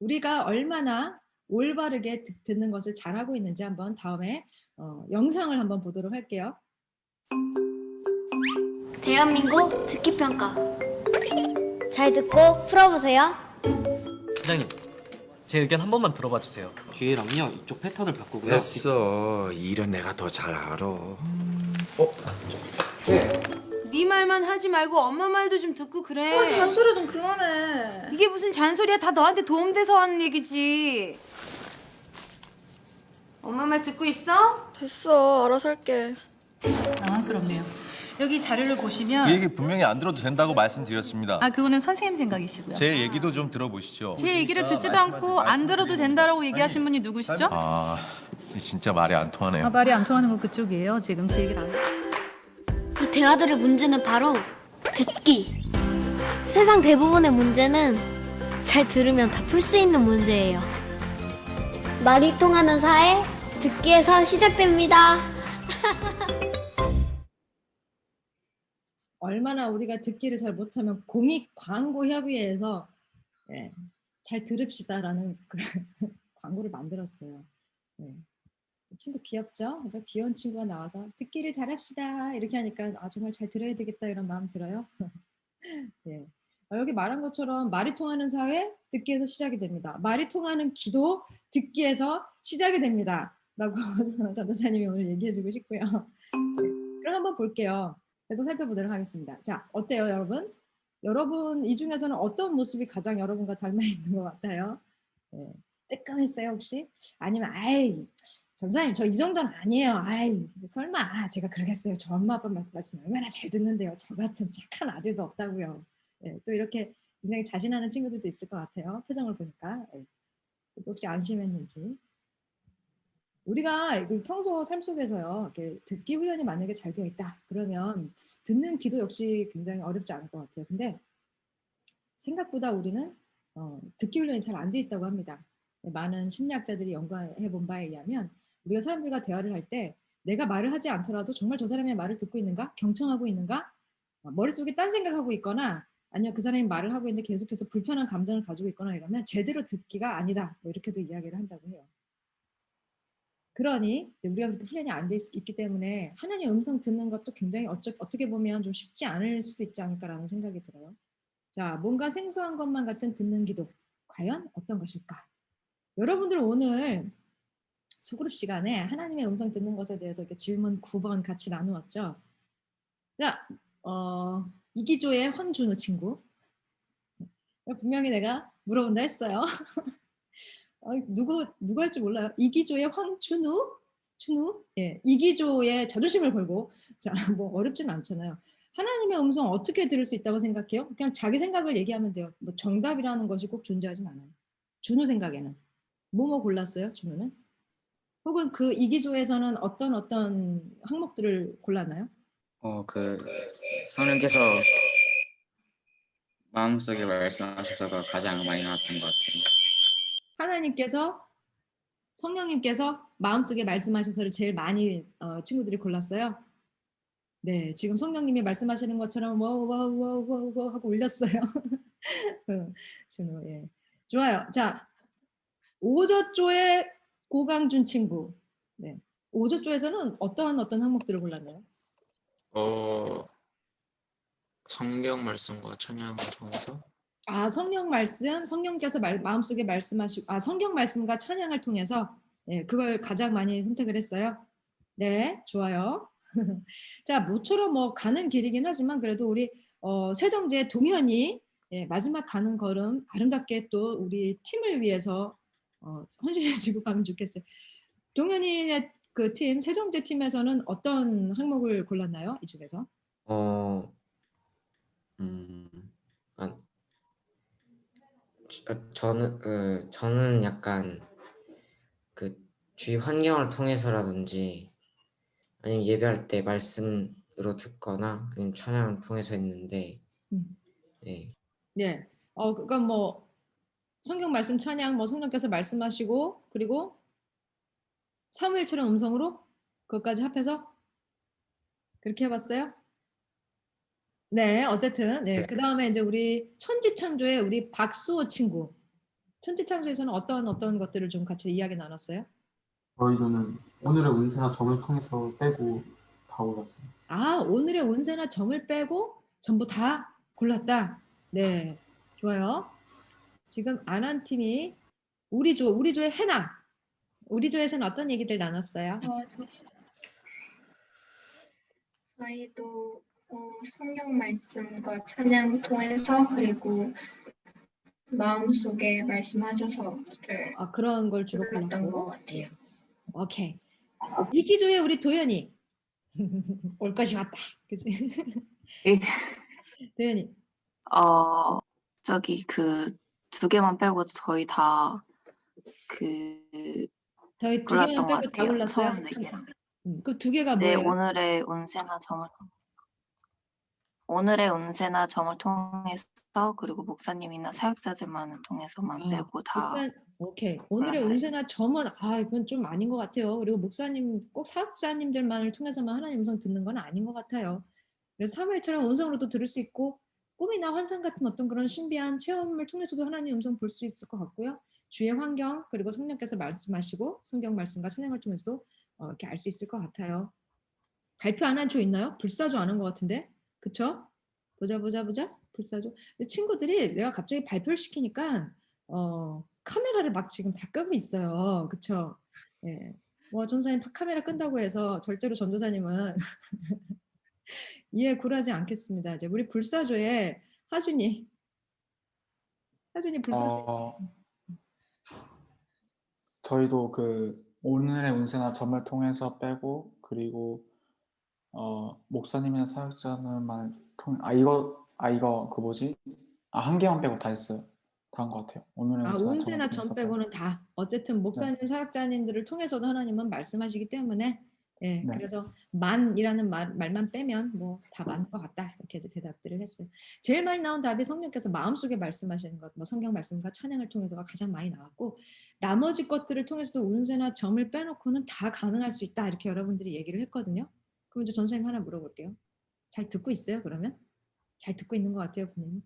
우리가 얼마나 올바르게 듣는 것을 잘하고 있는지 한번 다음에 영상을 한번 보도록 할게요. 대한민국 듣기 평가. 잘 듣고 풀어보세요. 부장님, 제 의견 한 번만 들어봐 주세요. 뒤에랑요 이쪽 패턴을 바꾸고요. 됐어. 일은 내가 더 잘 알아. 네 말만 하지 말고 엄마 말도 좀 듣고 그래. 잔소리 좀 그만해. 이게 무슨 잔소리야. 다 너한테 도움돼서 하는 얘기지. 엄마 말 듣고 있어? 됐어, 알아서 할게. 당황스럽네요. 여기 자료를 보시면 그 얘기 분명히 안 들어도 된다고 말씀드렸습니다. 그거는 선생님 생각이시고요. 제 얘기도 좀 들어보시죠. 제 얘기를 듣지도 않고 안 들어도 된다라고 얘기하신 분이 누구시죠? 진짜 말이 안 통하네요. 말이 안 통하는 건 그쪽이에요. 지금 제 얘기를 안 이 대화들의 문제는 바로 듣기. 세상 대부분의 문제는 잘 들으면 다 풀 수 있는 문제예요. 말이 통하는 사회, 듣기에서 시작됩니다. 얼마나 우리가 듣기를 잘 못하면 공익광고협의회에서 잘 들읍시다라는 그 광고를 만들었어요. 친구 귀엽죠? 귀여운 친구가 나와서 듣기를 잘합시다 이렇게 하니까 정말 잘 들어야 되겠다 이런 마음 들어요. 여기 말한 것처럼 말이 통하는 사회, 듣기에서 시작이 됩니다. 말이 통하는 기도, 듣기에서 시작이 됩니다. 라고 전도사님이 오늘 얘기해주고 싶고요. 그럼 한번 볼게요. 그래서 살펴보도록 하겠습니다. 자, 어때요, 여러분? 여러분 이 중에서는 어떤 모습이 가장 여러분과 닮아 있는 것 같아요? 뜨끔했어요, 혹시? 아니면 전사님 저 이 정도는 아니에요. 아이 설마 제가 그러겠어요. 저 엄마 아빠 말씀 얼마나 잘 듣는데요. 저 같은 착한 아들도 없다고요. 예, 또 이렇게 굉장히 자신하는 친구들도 있을 것 같아요. 표정을 보니까. 예, 혹시 안심했는지. 우리가 평소 삶 속에서요, 이렇게 듣기 훈련이 만약에 잘 되어 있다. 그러면 듣는 기도 역시 굉장히 어렵지 않을 것 같아요. 근데 생각보다 우리는 듣기 훈련이 잘 안 돼 있다고 합니다. 많은 심리학자들이 연구해 본 바에 의하면 우리가 사람들과 대화를 할 때 내가 말을 하지 않더라도 정말 저 사람의 말을 듣고 있는가? 경청하고 있는가? 머릿속에 딴 생각하고 있거나 아니면 그 사람이 말을 하고 있는데 계속해서 불편한 감정을 가지고 있거나 이러면 제대로 듣기가 아니다. 뭐 이렇게도 이야기를 한다고 해요. 그러니 우리가 그렇게 훈련이 안 돼 있기 때문에 하나님의 음성 듣는 것도 굉장히 어떻게 보면 좀 쉽지 않을 수도 있지 않을까라는 생각이 들어요. 자, 뭔가 생소한 것만 같은 듣는 기도. 과연 어떤 것일까? 여러분들 오늘 소그룹 시간에 하나님의 음성 듣는 것에 대해서 이렇게 질문 9번 같이 나누었죠. 자, 이기조의 황준우 친구. 분명히 내가 물어본다 했어요. 누구 할지 몰라요. 이기조의 황준우? 준우? 예, 이기조의 자존심을 걸고. 자, 뭐 어렵진 않잖아요. 하나님의 음성 어떻게 들을 수 있다고 생각해요? 그냥 자기 생각을 얘기하면 돼요. 뭐 정답이라는 것이 꼭 존재하진 않아요. 준우 생각에는. 뭐뭐 골랐어요, 준우는? 혹은 그 이기조에서는 어떤 항목들을 골랐나요? 그 성령께서 마음속에 말씀하셔서가 가장 많이 나왔던 것 같아요. 하나님께서 성령님께서 마음속에 말씀하셔서를 제일 많이 친구들이 골랐어요. 네, 지금 성령님이 말씀하시는 것처럼 와우 하고 울렸어요. 준호, 예. 좋아요. 자, 오저조의 고강준 친구. 네. 오저조에서는 어떤 항목들을 골랐나요? 성경 말씀과 찬양을 통해서 성령 말씀, 성령께서 마음속에 말씀하시고, 성경 말씀과 찬양을 통해서, 네, 그걸 가장 많이 선택을 했어요. 네, 좋아요. 자, 모처럼 뭐 가는 길이긴 하지만 그래도 우리 세정제 동현이 마지막 가는 걸음 아름답게 또 우리 팀을 위해서 헌신해주고 가면 좋겠어요. 동현이의 그 팀, 세정제 팀에서는 어떤 항목을 골랐나요? 이 중에서? 저는 약간 그 주위 환경을 통해서라든지 아니면 예배할 때 말씀으로 듣거나 아니면 찬양을 통해서 했는데 네. 네. 그러니까 뭐 성경 말씀 찬양, 뭐 성령께서 말씀하시고 그리고 사무엘처럼 음성으로 그것까지 합해서 그렇게 해봤어요? 네, 어쨌든 네. 그 다음에 이제 우리 천지창조의 우리 박수호 친구. 천지창조에서는 어떤 것들을 좀 같이 이야기 나눴어요? 저희는 오늘의 운세나 점을 통해서 빼고 다 골랐어요. 오늘의 운세나 점을 빼고 전부 다 골랐다. 네, 좋아요. 지금 안한 팀이 우리조의 해나. 우리조에서는 어떤 얘기들 나눴어요? 저희도 성경 말씀과 찬양 통해서 그리고 마음속에 말씀하셔서를 그런 걸 주로 골랐던 것 같아요. 오케이. 이기조의 우리 도연이 올 것이 왔다. 그치? 도연이. 저기 그 두 개만 빼고 저희 다 저희 두 골랐던 개만 것 빼고 다 같아요. 골랐어요? 처음 네 개랑. 그 두 개가 네, 뭐예요? 오늘의 운세나 점을 통해서 그리고 목사님이나 사역자들만을 통해서만 빼고 다 오케이. 오늘의 골랐어요. 운세나 점은 이건 좀 아닌 것 같아요. 그리고 목사님 꼭 사역자님들만을 통해서만 하나님 음성 듣는 건 아닌 것 같아요. 그래서 사무엘처럼 음성으로도 들을 수 있고 꿈이나 환상 같은 어떤 그런 신비한 체험을 통해서도 하나님 음성 볼 수 있을 것 같고요. 주의 환경 그리고 성령께서 말씀하시고 성경 말씀과 찬양을 통해서도 이렇게 알 수 있을 것 같아요. 발표 안 한 조 있나요? 불사조 안 한 것 같은데, 그쵸? 보자. 불사조. 근데 친구들이 내가 갑자기 발표를 시키니까 카메라를 막 지금 다 끄고 있어요. 그쵸? 예. 전도사님 카메라 끈다고 해서 절대로 전도사님은 이해 굴하지 않겠습니다. 이제 우리 불사조의 하준이 불사조. 저희도 그 오늘의 운세나 점을 통해서 빼고 그리고 목사님이나 사역자는만 이거 그 뭐지? 한 개만 빼고 다 했어요. 다 한 것 같아요. 오늘의 운세나 점을 운세나 점 통해서 빼고는 다 어쨌든 목사님, 사역자님들을 통해서도 하나님은 말씀하시기 때문에 예, 네. 그래서 만이라는 말만 빼면 뭐 다 맞는 것 같다 이렇게 이제 대답들을 했어요. 제일 많이 나온 답이 성령께서 마음속에 말씀하시는 것, 뭐 성경 말씀과 찬양을 통해서가 가장 많이 나왔고 나머지 것들을 통해서도 운세나 점을 빼놓고는 다 가능할 수 있다 이렇게 여러분들이 얘기를 했거든요. 그럼 이제 전사님 하나 물어볼게요. 잘 듣고 있어요? 그러면 잘 듣고 있는 것 같아요, 본인은.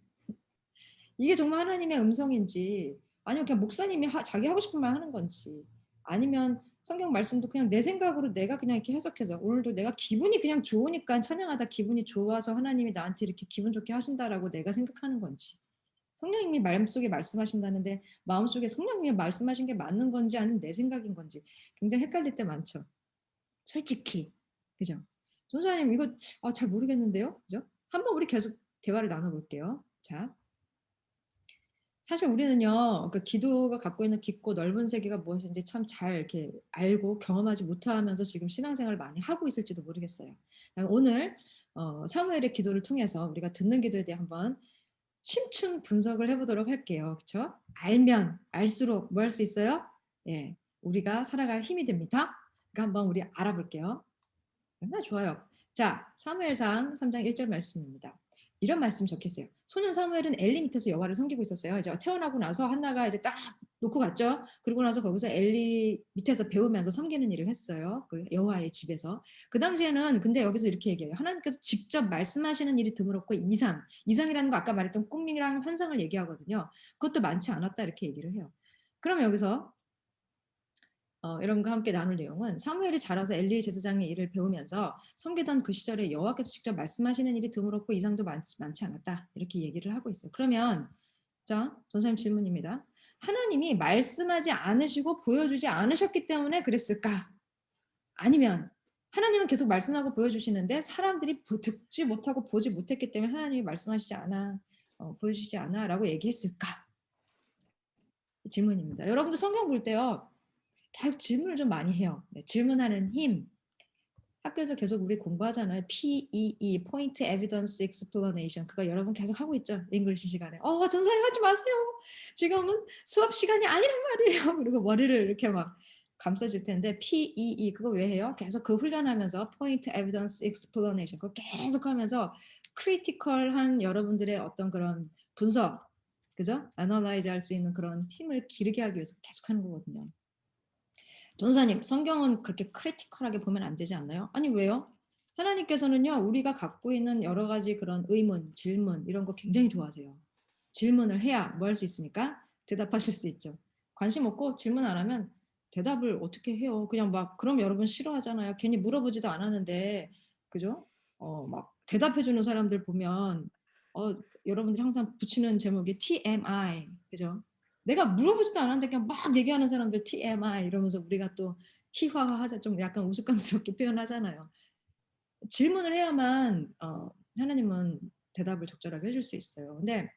이게 정말 하나님의 음성인지 아니면 그냥 목사님이 자기 하고 싶은 말 하는 건지 아니면 성경 말씀도 그냥 내 생각으로 내가 그냥 이렇게 해석해서 오늘도 내가 기분이 그냥 좋으니까 찬양하다 기분이 좋아서 하나님이 나한테 이렇게 기분 좋게 하신다라고 내가 생각하는 건지 성령님이 마음속에 말씀하신다는데 마음속에 성령님이 말씀하신 게 맞는 건지 아니면 내 생각인 건지 굉장히 헷갈릴 때 많죠. 솔직히. 그죠? 전사님 이거 잘 모르겠는데요. 그죠? 한번 우리 계속 대화를 나눠볼게요. 자. 사실 우리는요, 그 기도가 갖고 있는 깊고 넓은 세계가 무엇인지 참 잘 이렇게 알고 경험하지 못하면서 지금 신앙생활을 많이 하고 있을지도 모르겠어요. 오늘 사무엘의 기도를 통해서 우리가 듣는 기도에 대해 한번 심층 분석을 해보도록 할게요. 그렇죠? 알면 알수록 뭐 할 수 있어요? 예, 우리가 살아갈 힘이 됩니다. 그러니까 한번 우리 알아볼게요. 얼마나 좋아요. 자, 사무엘상 3장 1절 말씀입니다. 이런 말씀 적혔어요. 소년 사무엘은 엘리 밑에서 여호와를 섬기고 있었어요. 이제 태어나고 나서 한나가 이제 딱 놓고 갔죠. 그러고 나서 거기서 엘리 밑에서 배우면서 섬기는 일을 했어요. 그 여호와의 집에서. 그 당시에는 근데 여기서 이렇게 얘기해요. 하나님께서 직접 말씀하시는 일이 드물었고 이상이라는 거 아까 말했던 꿈이랑 환상을 얘기하거든요. 그것도 많지 않았다 이렇게 얘기를 해요. 그럼 여기서 여러분과 함께 나눌 내용은 사무엘이 자라서 엘리 제사장의 일을 배우면서 섬기던 그 시절에 여호와께서 직접 말씀하시는 일이 드물었고 이상도 많지 않았다 이렇게 얘기를 하고 있어요. 그러면 자 전사님 질문입니다. 하나님이 말씀하지 않으시고 보여주지 않으셨기 때문에 그랬을까? 아니면 하나님은 계속 말씀하고 보여주시는데 사람들이 듣지 못하고 보지 못했기 때문에 하나님이 말씀하시지 않아 보여주시지 않아 라고 얘기했을까? 질문입니다. 여러분도 성경 볼 때요. 계속 질문을 좀 많이 해요. 네, 질문하는 힘. 학교에서 계속 우리 공부하잖아요. PEE, Point Evidence Explanation. 그거 여러분 계속 하고 있죠. 잉글리시 시간에. 전사님 하지 마세요. 지금은 수업 시간이 아니란 말이에요. 그리고 머리를 이렇게 막 감싸줄 텐데 PEE 그거 왜 해요? 계속 그 훈련하면서 Point Evidence Explanation 그거 계속 하면서 크리티컬한 여러분들의 어떤 그런 분석, 그죠? Analyze 할 수 있는 그런 힘을 기르게 하기 위해서 계속 하는 거거든요. 전사님, 성경은 그렇게 크리티컬하게 보면 안 되지 않나요? 아니 왜요? 하나님께서는요, 우리가 갖고 있는 여러 가지 그런 의문, 질문 이런 거 굉장히 좋아하세요. 질문을 해야 뭐 할 수 있습니까? 대답하실 수 있죠. 관심 없고 질문 안 하면 대답을 어떻게 해요? 그냥 막 그럼 여러분 싫어하잖아요. 괜히 물어보지도 않았는데, 그죠? 막 대답해주는 사람들 보면 여러분들이 항상 붙이는 제목이 TMI, 그죠? 내가 물어보지도 않았는데 그냥 막 얘기하는 사람들 TMI 이러면서 우리가 또 희화화하자 좀 약간 우스꽝스럽게 표현하잖아요. 질문을 해야만 하나님은 대답을 적절하게 해줄 수 있어요. 근데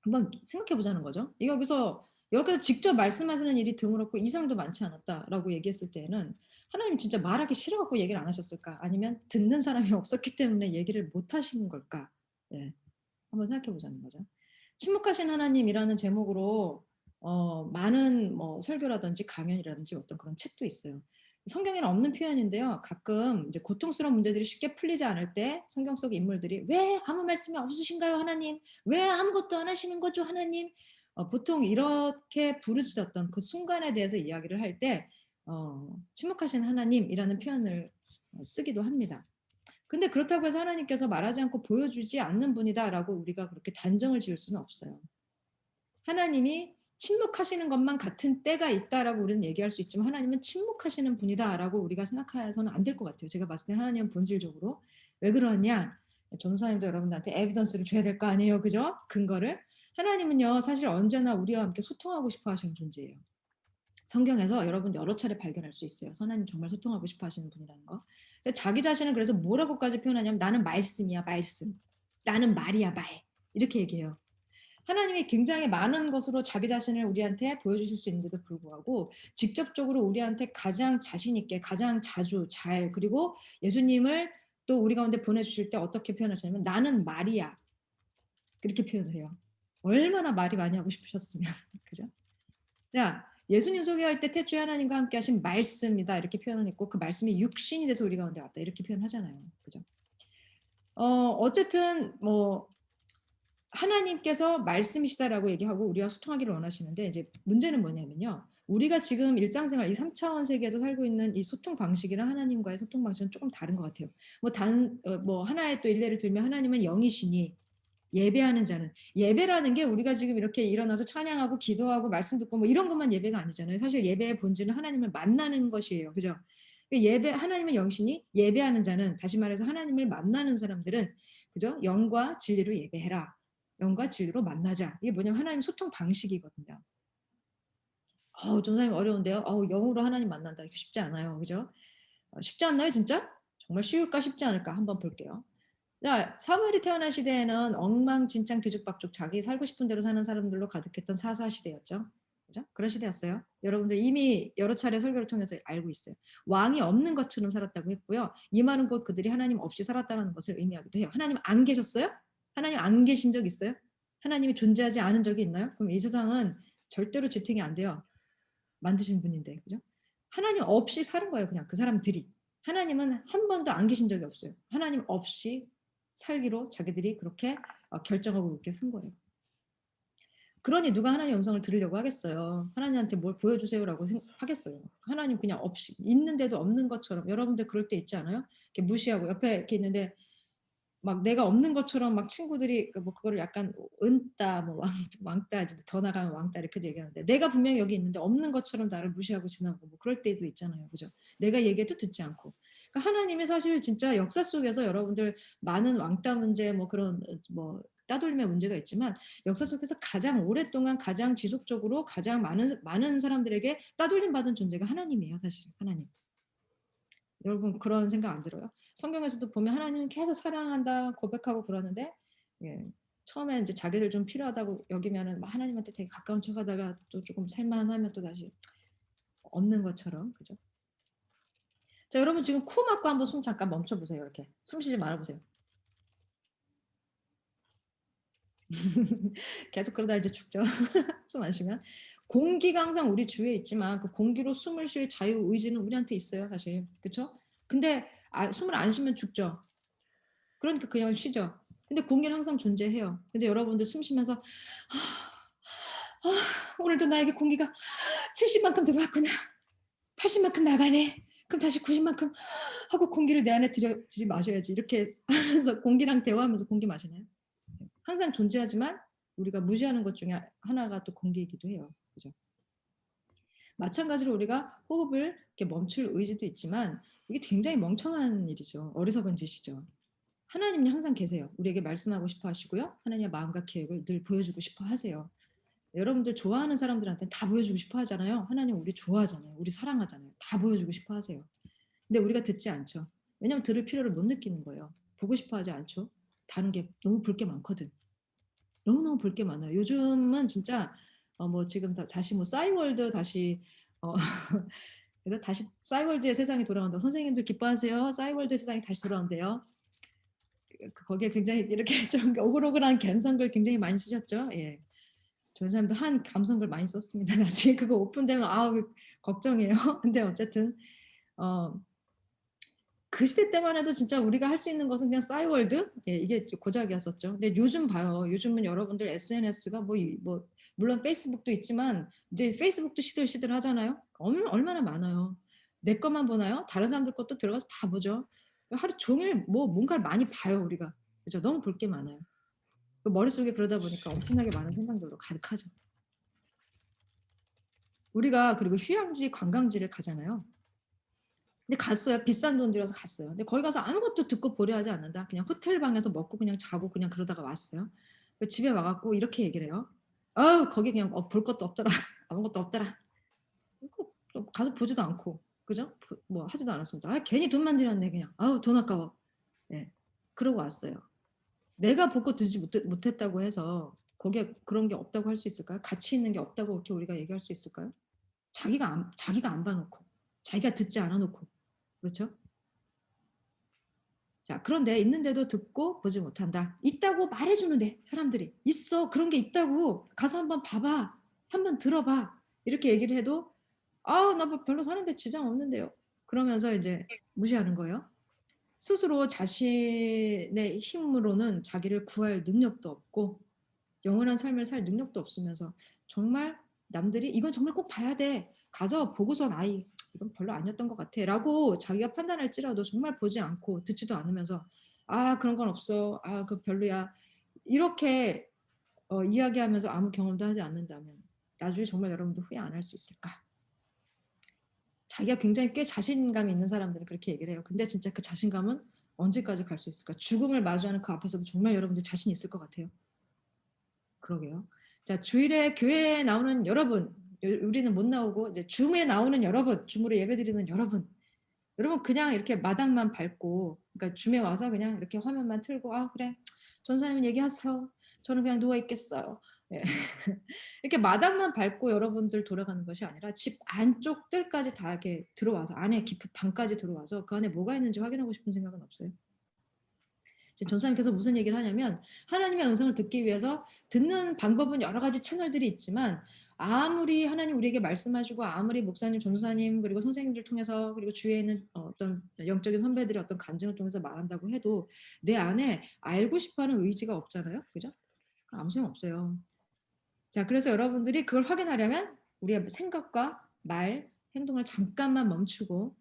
한번 생각해 보자는 거죠. 여기서 직접 말씀하시는 일이 드물었고 이상도 많지 않았다라고 얘기했을 때는 하나님 진짜 말하기 싫어갖고 얘기를 안 하셨을까? 아니면 듣는 사람이 없었기 때문에 얘기를 못 하시는 걸까? 네. 한번 생각해 보자는 거죠. 침묵하신 하나님이라는 제목으로 많은 뭐 설교라든지 강연이라든지 어떤 그런 책도 있어요. 성경에는 없는 표현인데요. 가끔 이제 고통스러운 문제들이 쉽게 풀리지 않을 때 성경 속 인물들이 왜 아무 말씀이 없으신가요, 하나님? 왜 아무것도 안 하시는 거죠, 하나님? 보통 이렇게 부르짖었던 그 순간에 대해서 이야기를 할 때 침묵하신 하나님이라는 표현을 쓰기도 합니다. 근데 그렇다고 해서 하나님께서 말하지 않고 보여주지 않는 분이다라고 우리가 그렇게 단정을 지을 수는 없어요. 하나님이 침묵하시는 것만 같은 때가 있다라고 우리는 얘기할 수 있지만 하나님은 침묵하시는 분이다라고 우리가 생각해서는 안 될 것 같아요. 제가 봤을 때 하나님은 본질적으로 왜 그러냐? 전도사님도 여러분들한테 에비던스를 줘야 될 거 아니에요, 그죠? 근거를. 하나님은요 사실 언제나 우리와 함께 소통하고 싶어 하시는 존재예요. 성경에서 여러분 여러 차례 발견할 수 있어요. 하나님 정말 소통하고 싶어 하시는 분이라는 거. 자기 자신을 그래서 뭐라고까지 표현하냐면 나는 말씀이야, 말씀. 나는 말이야, 말. 이렇게 얘기해요. 하나님이 굉장히 많은 것으로 자기 자신을 우리한테 보여주실 수 있는데도 불구하고 직접적으로 우리한테 가장 자신 있게 가장 자주 잘 그리고 예수님을 또 우리 가운데 보내주실 때 어떻게 표현하시냐면 나는 말이야 그렇게 표현을 해요. 얼마나 말이 많이 하고 싶으셨으면 그죠? 자 예수님 소개할 때 태초에 하나님과 함께 하신 말씀이다 이렇게 표현을 했고 그 말씀이 육신이 돼서 우리 가운데 왔다 이렇게 표현하잖아요. 그죠? 어쨌든 뭐 하나님께서 말씀이시다라고 얘기하고 우리와 소통하기를 원하시는데 이제 문제는 뭐냐면요. 우리가 지금 일상생활 이 3차원 세계에서 살고 있는 이 소통 방식이랑 하나님과의 소통 방식은 조금 다른 것 같아요. 뭐 하나의 또 일례를 들면 하나님은 영이시니 예배하는 자는 예배라는 게 우리가 지금 이렇게 일어나서 찬양하고 기도하고 말씀 듣고 뭐 이런 것만 예배가 아니잖아요. 사실 예배의 본질은 하나님을 만나는 것이에요. 그죠? 예배 하나님은 영이시니 예배하는 자는 다시 말해서 하나님을 만나는 사람들은 그죠? 영과 진리로 예배해라. 영과 진리로 만나자. 이게 뭐냐면 하나님 소통 방식이거든요. 전사님 어려운데요. 영으로 하나님 만난다. 이거 쉽지 않아요. 그죠? 쉽지 않나요, 진짜? 정말 쉬울까 쉽지 않을까 한번 볼게요. 자, 사무엘이 태어난 시대에는 엉망진창 뒤죽박죽 자기 살고 싶은 대로 사는 사람들로 가득했던 사사 시대였죠. 그죠? 그런 시대였어요. 여러분들 이미 여러 차례 설교를 통해서 알고 있어요. 왕이 없는 것처럼 살았다고 했고요. 이 말은 곧 그들이 하나님 없이 살았다는 것을 의미하기도 해요. 하나님 안 계셨어요? 하나님 안 계신 적 있어요? 하나님이 존재하지 않은 적이 있나요? 그럼 이 세상은 절대로 지탱이 안 돼요. 만드신 분인데, 그죠? 하나님 없이 사는 거예요, 그냥 그 사람들이. 하나님은 한 번도 안 계신 적이 없어요. 하나님 없이 살기로 자기들이 그렇게 결정하고 그렇게 산 거예요. 그러니 누가 하나님의 음성을 들으려고 하겠어요. 하나님한테 뭘 보여주세요라고 하겠어요. 하나님 그냥 없이 있는데도 없는 것처럼 여러분들 그럴 때 있지 않아요? 이렇게 무시하고 옆에 이렇게 있는데 막 내가 없는 것처럼 막 친구들이 뭐 그거를 약간 은따 뭐 왕따 더 나가면 왕따 이렇게도 얘기하는데 내가 분명히 여기 있는데 없는 것처럼 나를 무시하고 지나고 뭐 그럴 때도 있잖아요. 그죠? 내가 얘기해도 듣지 않고. 그러니까 하나님이 사실 진짜 역사 속에서 여러분들 많은 왕따 문제 뭐 그런 뭐 따돌림의 문제가 있지만 역사 속에서 가장 오랫동안 가장 지속적으로 가장 많은 사람들에게 따돌림 받은 존재가 하나님이에요. 사실 하나님. 여러분 그런 생각 안 들어요? 성경에서도 보면 하나님은 계속 사랑한다 고백하고 그러는데 처음에 이제 자기들 좀 필요하다고 여기면은 막 하나님한테 되게 가까운 척하다가 또 조금 살만하면 또 다시 없는 것처럼 그죠? 자 여러분 지금 코 막고 한번 숨 잠깐 멈춰 보세요. 이렇게 숨 쉬지 말아 보세요. 계속 그러다 이제 죽죠. 숨 안 쉬면 공기가 항상 우리 주위에 있지만 그 공기로 숨을 쉴 자유 의지는 우리한테 있어요, 사실. 그렇죠? 근데 숨을 안 쉬면 죽죠. 그러니까 그냥 쉬죠. 근데 공기는 항상 존재해요. 근데 여러분들 숨 쉬면서 오늘도 나에게 공기가 70만큼 들어왔구나. 80만큼 나가네. 그럼 다시 90만큼 하고 공기를 내 안에 들이마셔야지. 이렇게 하면서 공기랑 대화하면서 공기 마시나요? 항상 존재하지만 우리가 무시하는 것 중에 하나가 또 공기이기도 해요. 그죠? 마찬가지로 우리가 호흡을 이렇게 멈출 의지도 있지만 이게 굉장히 멍청한 일이죠. 어리석은 짓이죠. 하나님이 항상 계세요. 우리에게 말씀하고 싶어 하시고요. 하나님의 마음과 계획을 늘 보여주고 싶어 하세요. 여러분들 좋아하는 사람들한테 다 보여주고 싶어 하잖아요. 하나님 우리 좋아하잖아요. 우리 사랑하잖아요. 다 보여주고 싶어 하세요. 근데 우리가 듣지 않죠. 왜냐하면 들을 필요를 못 느끼는 거예요. 보고 싶어 하지 않죠. 다른 게 너무 볼 게 많거든. 너무너무 볼 게 많아요. 요즘은 진짜 뭐 지금 다시 뭐 싸이월드 다시 그래서 다시 싸이월드의 세상이 돌아온다. 선생님들 기뻐하세요. 싸이월드 세상이 다시 돌아온대요. 거기에 굉장히 이렇게 좀 오글오글한 감성글 굉장히 많이 쓰셨죠. 예. 저희 사람도 한 감성글 많이 썼습니다. 나중에 그거 오픈되면 걱정이에요. 근데 어쨌든 그 시대 때만 해도 진짜 우리가 할 수 있는 것은 그냥 싸이월드? 예, 이게 고작이었었죠. 근데 요즘 봐요. 요즘은 여러분들 SNS가 뭐 물론 페이스북도 있지만 이제 페이스북도 시들시들 하잖아요. 얼마나 많아요. 내 것만 보나요? 다른 사람들 것도 들어가서 다 보죠. 하루 종일 뭐 뭔가를 많이 봐요, 우리가. 그죠? 너무 볼 게 많아요. 그 머릿속에 그러다 보니까 엄청나게 많은 생각들로 가득하죠. 우리가 그리고 휴양지, 관광지를 가잖아요. 근데 갔어요. 비싼 돈 들여서 갔어요. 근데 거기 가서 아무것도 듣고 보려 하지 않는다. 그냥 호텔 방에서 먹고 그냥 자고 그냥 그러다가 왔어요. 집에 와갖고 이렇게 얘기를 해요. 거기 그냥 볼 것도 없더라. 아무것도 없더라. 가서 보지도 않고, 그죠? 뭐 하지도 않았습니다. 괜히 돈만 들였네 그냥. 돈 아까워. 네, 그러고 왔어요. 내가 보고 듣지 못했다고 해서 거기에 그런 게 없다고 할 수 있을까요? 가치 있는 게 없다고 이렇게 우리가 얘기할 수 있을까요? 자기가 안 봐놓고, 자기가 듣지 않아놓고, 그렇죠? 자, 그런데 있는데도 듣고 보지 못한다. 있다고 말해주는데 사람들이 있어, 그런 게 있다고 가서 한번 봐봐, 한번 들어봐, 이렇게 얘기를 해도 나 별로 사는데 지장 없는데요. 그러면서 이제 무시하는 거예요. 스스로 자신의 힘으로는 자기를 구할 능력도 없고 영원한 삶을 살 능력도 없으면서 정말 남들이 이건 정말 꼭 봐야 돼, 가서 보고선 이건 별로 아니었던 것 같아 라고 자기가 판단할지라도 정말 보지 않고 듣지도 않으면서 그런 건 없어, 그거 별로야, 이렇게 이야기하면서 아무 경험도 하지 않는다면 나중에 정말 여러분도 후회 안 할 수 있을까? 자기가 굉장히 꽤 자신감이 있는 사람들은 그렇게 얘기를 해요. 근데 진짜 그 자신감은 언제까지 갈 수 있을까? 죽음을 마주하는 그 앞에서도 정말 여러분들 자신 있을 것 같아요. 그러게요. 자, 주일에 교회에 나오는 여러분, 우리는 못 나오고 이제 줌에 나오는 여러분, 줌으로 예배드리는 여러분 그냥 이렇게 마당만 밟고, 그러니까 줌에 와서 그냥 이렇게 화면만 틀고 그래, 전사님 얘기하세요, 저는 그냥 누워 있겠어요. 네. 이렇게 마당만 밟고 여러분들 돌아가는 것이 아니라 집 안쪽 뜰까지 다 이렇게 들어와서, 안에 깊은 방까지 들어와서 그 안에 뭐가 있는지 확인하고 싶은 생각은 없어요? 전사님께서 무슨 얘기를 하냐면, 하나님의 음성을 듣기 위해서 듣는 방법은 여러 가지 채널들이 있지만 아무리 하나님 우리에게 말씀하시고 아무리 목사님, 전도사님, 그리고 선생님들 통해서, 그리고 주위에 있는 어떤 영적인 선배들의 어떤 간증을 통해서 말한다고 해도 내 안에 알고 싶어하는 의지가 없잖아요. 그죠? 아무 소용 없어요. 자, 그래서 여러분들이 그걸 확인하려면 우리의 생각과 말, 행동을 잠깐만 멈추고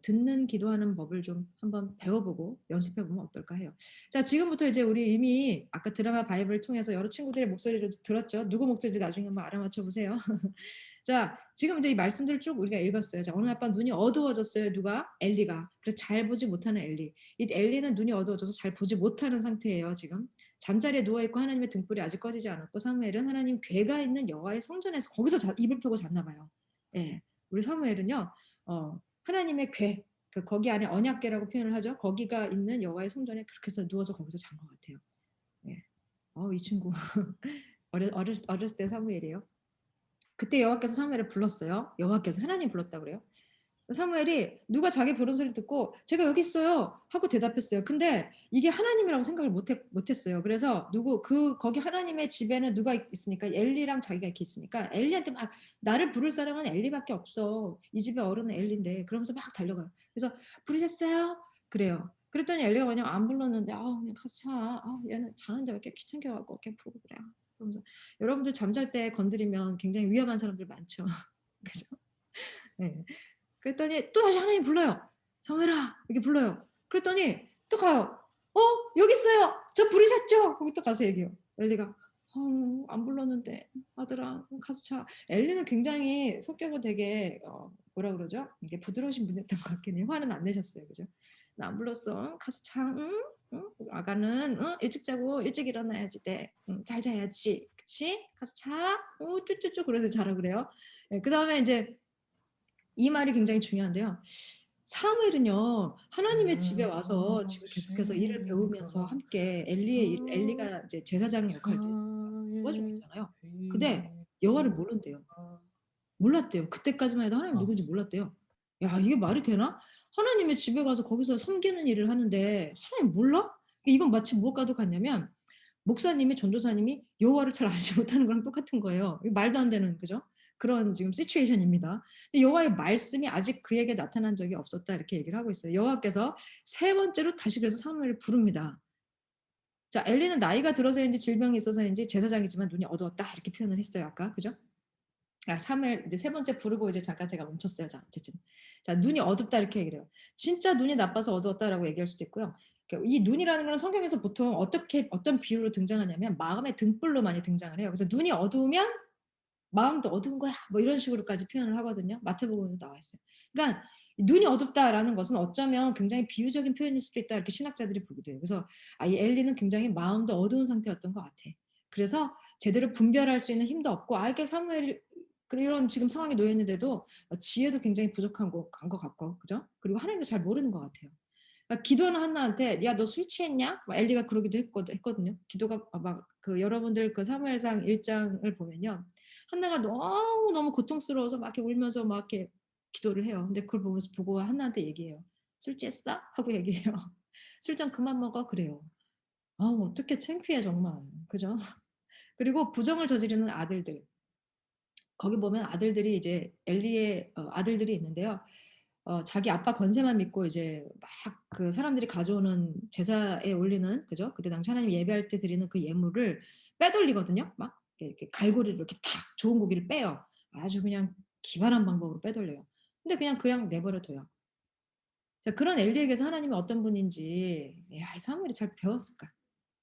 듣는 기도하는 법을 좀 한번 배워보고 연습해보면 어떨까 해요. 자, 지금부터 이제 우리 이미 아까 드라마 바이블을 통해서 여러 친구들의 목소리를 들었죠. 누구 목소리인지 나중에 한번 알아맞혀 보세요. 자, 지금 이제 이 말씀들을 쭉 우리가 읽었어요. 자, 어느 날 밤 눈이 어두워졌어요. 누가? 엘리가. 그래서 잘 보지 못하는 엘리. 이 엘리는 눈이 어두워져서 잘 보지 못하는 상태예요. 지금 잠자리에 누워있고 하나님의 등불이 아직 꺼지지 않았고, 사무엘은 하나님 궤가 있는 여호와의 성전에서 거기서 이불 펴고 잤나 봐요. 예, 우리 사무엘은요 하나님의 궤, 거기 안에 언약궤라고 표현을 하죠. 거기가 있는 여호와의 성전에 그렇게 해서 누워서 거기서 잔 것 같아요. 예. 이 친구 어렸을 때 사무엘이에요. 그때 여호와께서 사무엘을 불렀어요. 여호와께서 하나님 불렀다 그래요. 사무엘이 누가 자기 부른 소리 듣고 제가 여기 있어요 하고 대답했어요. 근데 이게 하나님이라고 생각을 못했어요. 그래서 거기 하나님의 집에는 누가 있으니까 엘리랑 자기가 이렇게 있으니까 엘리한테 막, 나를 부를 사람은 엘리밖에 없어, 이 집의 어른은 엘리인데, 그러면서 막 달려가요. 그래서 부르셨어요? 그래요. 그랬더니 엘리가 뭐냐면 안 불렀는데 그냥 가서 자, 얘는 자는데 왜 이렇게 귀찮게갖고 이렇게 부르고 그래. 그러면서 여러분들 잠잘 때 건드리면 굉장히 위험한 사람들 많죠. 그죠? 네. 그랬더니 또 다시 하나님 불러요. 성혜라, 이렇게 불러요. 그랬더니 또 가요. 여기 있어요. 저 부르셨죠? 거기 또 가서 얘기해요. 엘리가 안 불렀는데 아들아 가서 자. 엘리는 굉장히 성격은 되게 뭐라 그러죠? 이게 부드러우신 분이었던 것 같긴 해요. 화는 안 내셨어요. 그죠? 나 안 불렀어. 가서 자. 응? 아가는 일찍 자고 일찍 일어나야지 돼. 잘 자야지. 그치? 가서 자. 쭈쭈쭈 그래서 자라 그래요. 네, 그 다음에 이제 이 말이 굉장히 중요한데요. 사무엘은요 하나님의 집에 와서 지금 계속해서 일을 배우면서 함께 엘리가 이제 제사장의 역할을 도와주고 있잖아요. 근데 여호와를 모른대요. 몰랐대요. 그때까지만 해도 하나님 누군지 몰랐대요. 야, 이게 말이 되나? 하나님의 집에 가서 거기서 섬기는 일을 하는데 하나님 몰라? 이건 마치 무엇과도 같냐면 목사님이, 전도사님이 여호와를 잘 알지 못하는 거랑 똑같은 거예요. 말도 안 되는, 그죠? 그런 지금 시츄에이션입니다. 여호와의 말씀이 아직 그에게 나타난 적이 없었다, 이렇게 얘기를 하고 있어요. 여호와께서 세 번째로 다시 그래서 사무엘을 부릅니다. 자, 엘리는 나이가 들어서인지 질병이 있어서인지 제사장이지만 눈이 어두웠다, 이렇게 표현을 했어요. 아까, 그죠? 사무엘 이제 세 번째 부르고 이제 잠깐 제가 멈췄어요. 자, 어쨌든 자, 눈이 어둡다 이렇게 얘기를 해요. 진짜 눈이 나빠서 어두웠다라고 얘기할 수도 있고요. 이 눈이라는 건 성경에서 보통 어떤 비유로 등장하냐면 마음의 등불로 많이 등장을 해요. 그래서 눈이 어두우면 마음도 어두운 거야, 뭐 이런 식으로까지 표현을 하거든요. 마태복음에 나와 있어요. 그러니까 눈이 어둡다라는 것은 어쩌면 굉장히 비유적인 표현일 수도 있다, 이렇게 신학자들이 보기도 해요. 그래서 이 엘리는 굉장히 마음도 어두운 상태였던 것 같아. 그래서 제대로 분별할 수 있는 힘도 없고, 이게 사무엘이 이런 지금 상황에 놓여 있는데도 지혜도 굉장히 부족한 것 같고, 그죠? 그리고 하나님도 잘 모르는 것 같아요. 그러니까 기도는 한나한테 야 너 술 취했냐? 막 엘리가 그러기도 했거든요. 기도가 막 그 여러분들 그 사무엘상 1장을 보면요. 한나가 너무 고통스러워서 막 이렇게 울면서 막 이렇게 기도를 해요. 근데 그걸 보고 한나한테 얘기해요. 술 취했어? 하고 얘기해요. 술 좀 그만 먹어 그래요. 어떻게 창피해 정말. 그죠? 그리고 부정을 저지르는 아들들. 거기 보면 아들들이 이제 엘리의 아들들이 있는데요. 자기 아빠 권세만 믿고 이제 막 그 사람들이 가져오는 제사에 올리는 그죠? 그때 당시 하나님 예배할 때 드리는 그 예물을 빼돌리거든요. 막 이렇게 갈고리로 이렇게 탁 좋은 고기를 빼요. 아주 그냥 기발한 방법으로 빼돌려요. 근데 그냥 내버려 둬요. 자, 그런 엘리에게서 하나님이 어떤 분인지 이 사무엘이 잘 배웠을까?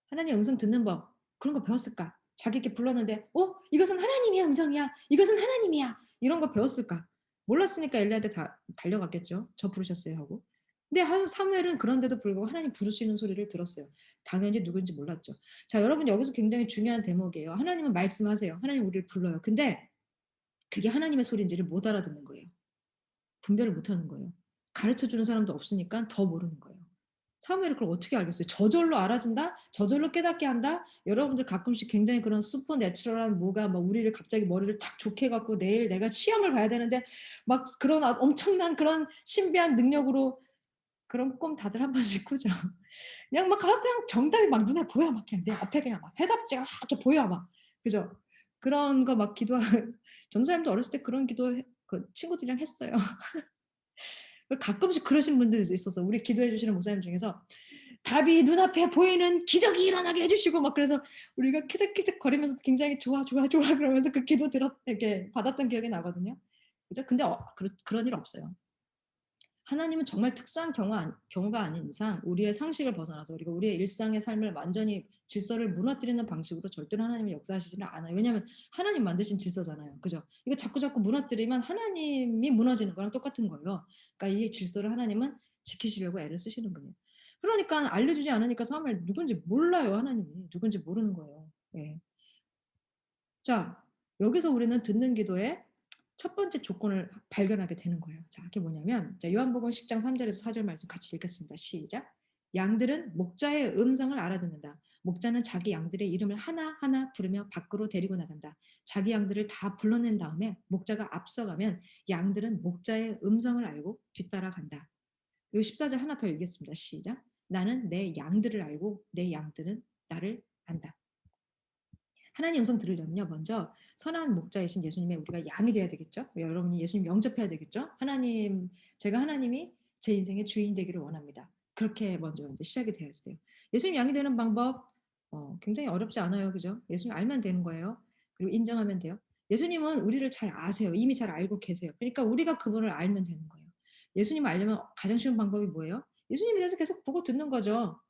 하나님의 음성 듣는 법 그런 거 배웠을까? 자기께 불렀는데 이것은 하나님의 음성이야. 이것은 하나님이야. 이런 거 배웠을까? 몰랐으니까 엘리한테 다 달려갔겠죠. 저 부르셨어요 하고. 근데 사무엘은 그런데도 불구하고 하나님 부르시는 소리를 들었어요. 당연히 누군지 몰랐죠. 자, 여러분 여기서 굉장히 중요한 대목이에요. 하나님은 말씀하세요. 하나님 우리를 불러요. 근데 그게 하나님의 소리인지를 못 알아듣는 거예요. 분별을 못하는 거예요. 가르쳐주는 사람도 없으니까 더 모르는 거예요. 사무엘이 그걸 어떻게 알겠어요? 저절로 알아진다? 저절로 깨닫게 한다? 여러분들 가끔씩 굉장히 그런 슈퍼 내추럴한 뭐가 막 우리를 갑자기 머리를 탁 좋게 해갖고 내일 내가 시험을 봐야 되는데 막 그런 엄청난 그런 신비한 능력으로 그런 꿈 다들 한 번씩 꾸죠. 그냥 정답이 막 눈에 보여. 막 그냥 내 앞에 그냥 막 해답지가 막 이렇게 보여. 막. 그죠? 그런 거 막 전도사님도 어렸을 때 그런 기도 그 친구들이랑 했어요. 가끔씩 그러신 분들이 있어서 우리 기도해 주시는 목사님 중에서 답이 눈앞에 보이는 기적이 일어나게 해주시고 막 그래서 우리가 키득키득 거리면서 굉장히 좋아 그러면서 그 기도 이렇게 받았던 기억이 나거든요. 그죠? 근데 그런 일 없어요. 하나님은 정말 특수한 경우가 아닌 이상 우리의 상식을 벗어나서 그리고 우리의 일상의 삶을 완전히 질서를 무너뜨리는 방식으로 절대로 하나님은 역사하시지는 않아요. 왜냐하면 하나님 만드신 질서잖아요. 그죠? 이거 자꾸 무너뜨리면 하나님이 무너지는 거랑 똑같은 거예요. 그러니까 이 질서를 하나님은 지키시려고 애를 쓰시는 분이에요. 그러니까 알려주지 않으니까 사무엘 누군지 몰라요. 하나님이 누군지 모르는 거예요. 예. 자, 여기서 우리는 듣는 기도에 첫 번째 조건을 발견하게 되는 거예요. 자, 그게 뭐냐면 요한복음 10장 3절에서 4절 말씀 같이 읽겠습니다. 시작. 양들은 목자의 음성을 알아듣는다. 목자는 자기 양들의 이름을 하나하나 부르며 밖으로 데리고 나간다. 자기 양들을 다 불러낸 다음에 목자가 앞서가면 양들은 목자의 음성을 알고 뒤따라간다. 그리고 14절 하나 더 읽겠습니다. 시작. 나는 내 양들을 알고 내 양들은 나를 안다. 하나님 음성 들으려면요. 먼저 선한 목자이신 예수님의 우리가 양이 돼야 되겠죠. 여러분이 예수님 영접해야 되겠죠. 제가 하나님이 제 인생의 주인 되기를 원합니다. 그렇게 먼저 시작이 되어야 돼요. 예수님 양이 되는 방법 굉장히 어렵지 않아요. 그죠? 예수님 알면 되는 거예요. 그리고 인정하면 돼요. 예수님은 우리를 잘 아세요. 이미 잘 알고 계세요. 그러니까 우리가 그분을 알면 되는 거예요. 예수님을 알려면 가장 쉬운 방법이 뭐예요? 예수님에 대해서 계속 보고 듣는 거죠.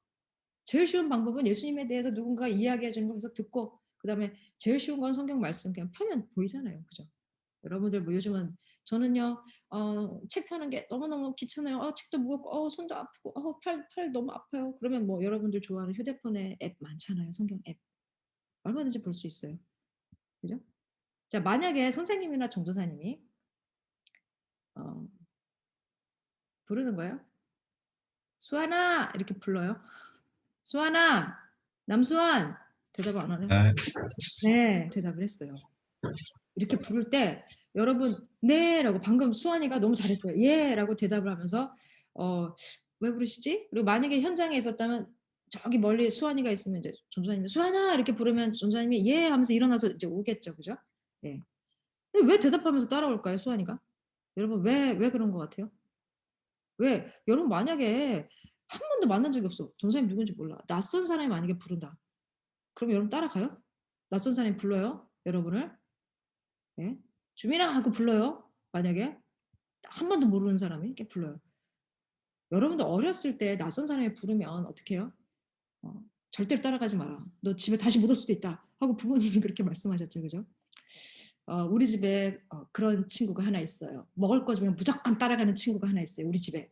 제일 쉬운 방법은 예수님에 대해서 누군가 이야기해 주는 거 계속 듣고 그다음에 제일 쉬운 건 성경 말씀 그냥 펴면 보이잖아요. 그죠? 여러분들 뭐 요즘은 저는요 책 펴는 게 너무너무 귀찮아요. 책도 무겁고 손도 아프고 팔 너무 아파요. 그러면 뭐 여러분들 좋아하는 휴대폰에 앱 많잖아요. 성경 앱. 얼마든지 볼 수 있어요. 그죠? 자, 만약에 선생님이나 전도사님이 부르는 거예요. 수아나 이렇게 불러요. 수아나, 남수안 대답을 안 하네. 네, 대답을 했어요. 이렇게 부를 때 여러분 네라고 방금 수환이가 너무 잘했어요. 예라고 대답을 하면서 왜 부르시지? 그리고 만약에 현장에 있었다면 저기 멀리 수환이가 있으면 이제 전도사님이 수환아 이렇게 부르면 전도사님이 예 하면서 일어나서 이제 오겠죠, 그죠? 예. 근데 왜 대답하면서 따라올까요, 수환이가? 여러분 왜 그런 것 같아요? 왜? 여러분 만약에 한 번도 만난 적이 없어. 전도사님 누군지 몰라. 낯선 사람이 만약에 부른다. 그럼 여러분 따라가요? 낯선 사람이 불러요? 여러분을? 네? 주민아 하고 불러요? 만약에 한 번도 모르는 사람이 이렇게 불러요. 여러분도 어렸을 때 낯선 사람이 부르면 어떻게 해요? 절대로 따라가지 마라. 너 집에 다시 못 올 수도 있다. 하고 부모님이 그렇게 말씀하셨죠. 그죠? 우리 집에 그런 친구가 하나 있어요. 먹을 거 주면 무조건 따라가는 친구가 하나 있어요. 우리 집에.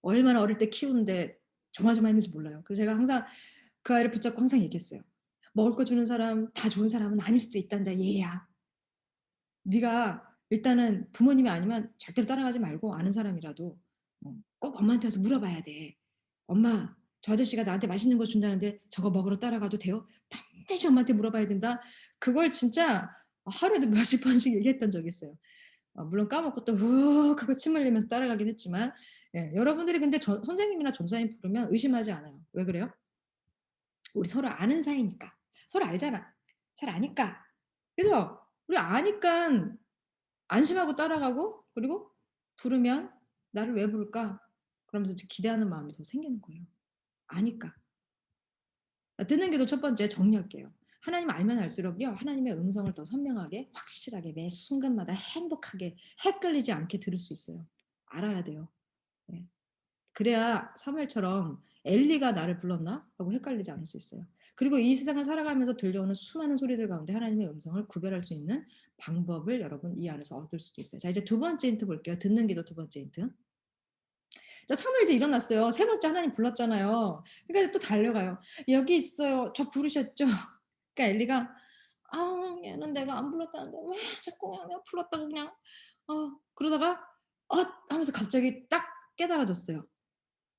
얼마나 어릴 때 키우는데 조마조마했는지 몰라요. 그래서 제가 항상 그 아이를 붙잡고 항상 얘기했어요. 먹을 거 주는 사람 다 좋은 사람은 아닐 수도 있단다. 얘야. 네가 일단은 부모님이 아니면 절대로 따라가지 말고 아는 사람이라도 꼭 엄마한테 와서 물어봐야 돼. 엄마, 저 아저씨가 나한테 맛있는 거 준다는데 저거 먹으러 따라가도 돼요? 반드시 엄마한테 물어봐야 된다. 그걸 진짜 하루에도 몇십 번씩 얘기했던 적이 있어요. 물론 까먹고 또 훅 하고 침 흘리면서 따라가긴 했지만 여러분들이 근데 선생님이나 전도사님 부르면 의심하지 않아요. 왜 그래요? 우리 서로 아는 사이니까. 서로 알잖아. 잘 아니까. 그래서 우리 아니까 안심하고 따라가고 그리고 부르면 나를 왜 부를까? 그러면서 기대하는 마음이 더 생기는 거예요. 아니까. 듣는 게 더 첫 번째 정리할게요. 하나님 알면 알수록요. 하나님의 음성을 더 선명하게 확실하게 매 순간마다 행복하게 헷갈리지 않게 들을 수 있어요. 알아야 돼요. 네. 그래야 사무엘처럼 엘리가 나를 불렀나? 하고 헷갈리지 않을 수 있어요. 그리고 이 세상을 살아가면서 들려오는 수많은 소리들 가운데 하나님의 음성을 구별할 수 있는 방법을 여러분 이 안에서 얻을 수도 있어요. 자, 이제 두 번째 힌트 볼게요. 듣는 기도 두 번째 힌트. 자, 사무엘 이제 일어났어요. 세 번째 하나님 불렀잖아요. 그러니까 또 달려가요. 여기 있어요. 저 부르셨죠? 그러니까 엘리가 얘는 내가 안 불렀다는데 왜 자꾸 그냥 내가 불렀다고 그냥 그러다가 하면서 갑자기 딱 깨달아졌어요.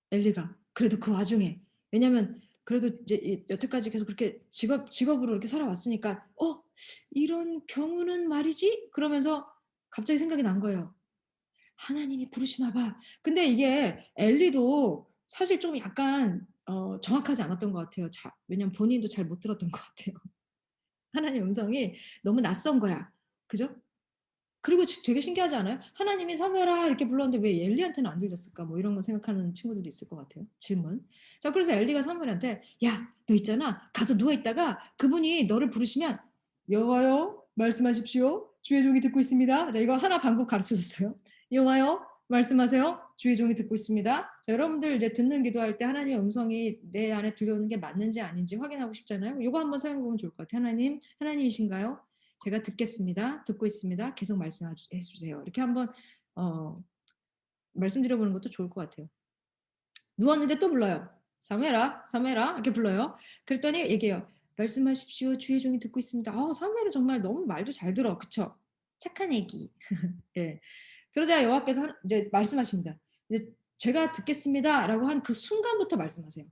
엘리가. 그래도 그 와중에 왜냐면 그래도 이제 여태까지 계속 그렇게 직업으로 이렇게 살아왔으니까 이런 경우는 말이지? 그러면서 갑자기 생각이 난 거예요. 하나님이 부르시나 봐. 근데 이게 엘리도 사실 좀 약간 정확하지 않았던 것 같아요. 왜냐면 본인도 잘 못 들었던 것 같아요. 하나님 음성이 너무 낯선 거야. 그죠? 그리고 되게 신기하지 않아요? 하나님이 사무엘아 이렇게 불렀는데 왜 엘리한테는 안 들렸을까? 뭐 이런 거 생각하는 친구들도 있을 것 같아요. 질문. 자, 그래서 엘리가 사무엘한테 야, 너 있잖아. 가서 누워 있다가 그분이 너를 부르시면 여호와여 말씀하십시오. 주의 종이 듣고 있습니다. 자, 이거 하나 방법 가르쳐 줬어요. 여호와여 말씀하세요. 주의 종이 듣고 있습니다. 자, 여러분들 이제 듣는 기도할 때 하나님의 음성이 내 안에 들려오는 게 맞는지 아닌지 확인하고 싶잖아요. 이거 한번 사용해 보면 좋을 것 같아요. 하나님이신가요? 제가 듣겠습니다. 듣고 있습니다. 계속 말씀해 주세요. 이렇게 한번 말씀드려보는 것도 좋을 것 같아요. 누웠는데 또 불러요. 사무엘아, 사무엘아 이렇게 불러요. 그랬더니 얘기해요. 말씀하십시오. 주의 종이 듣고 있습니다. 사무엘은 정말 너무 말도 잘 들어. 그쵸? 착한 애기. 예. 그러자 여호와께서 이제 말씀하십니다. 이제 제가 듣겠습니다라고 한 그 순간부터 말씀하세요.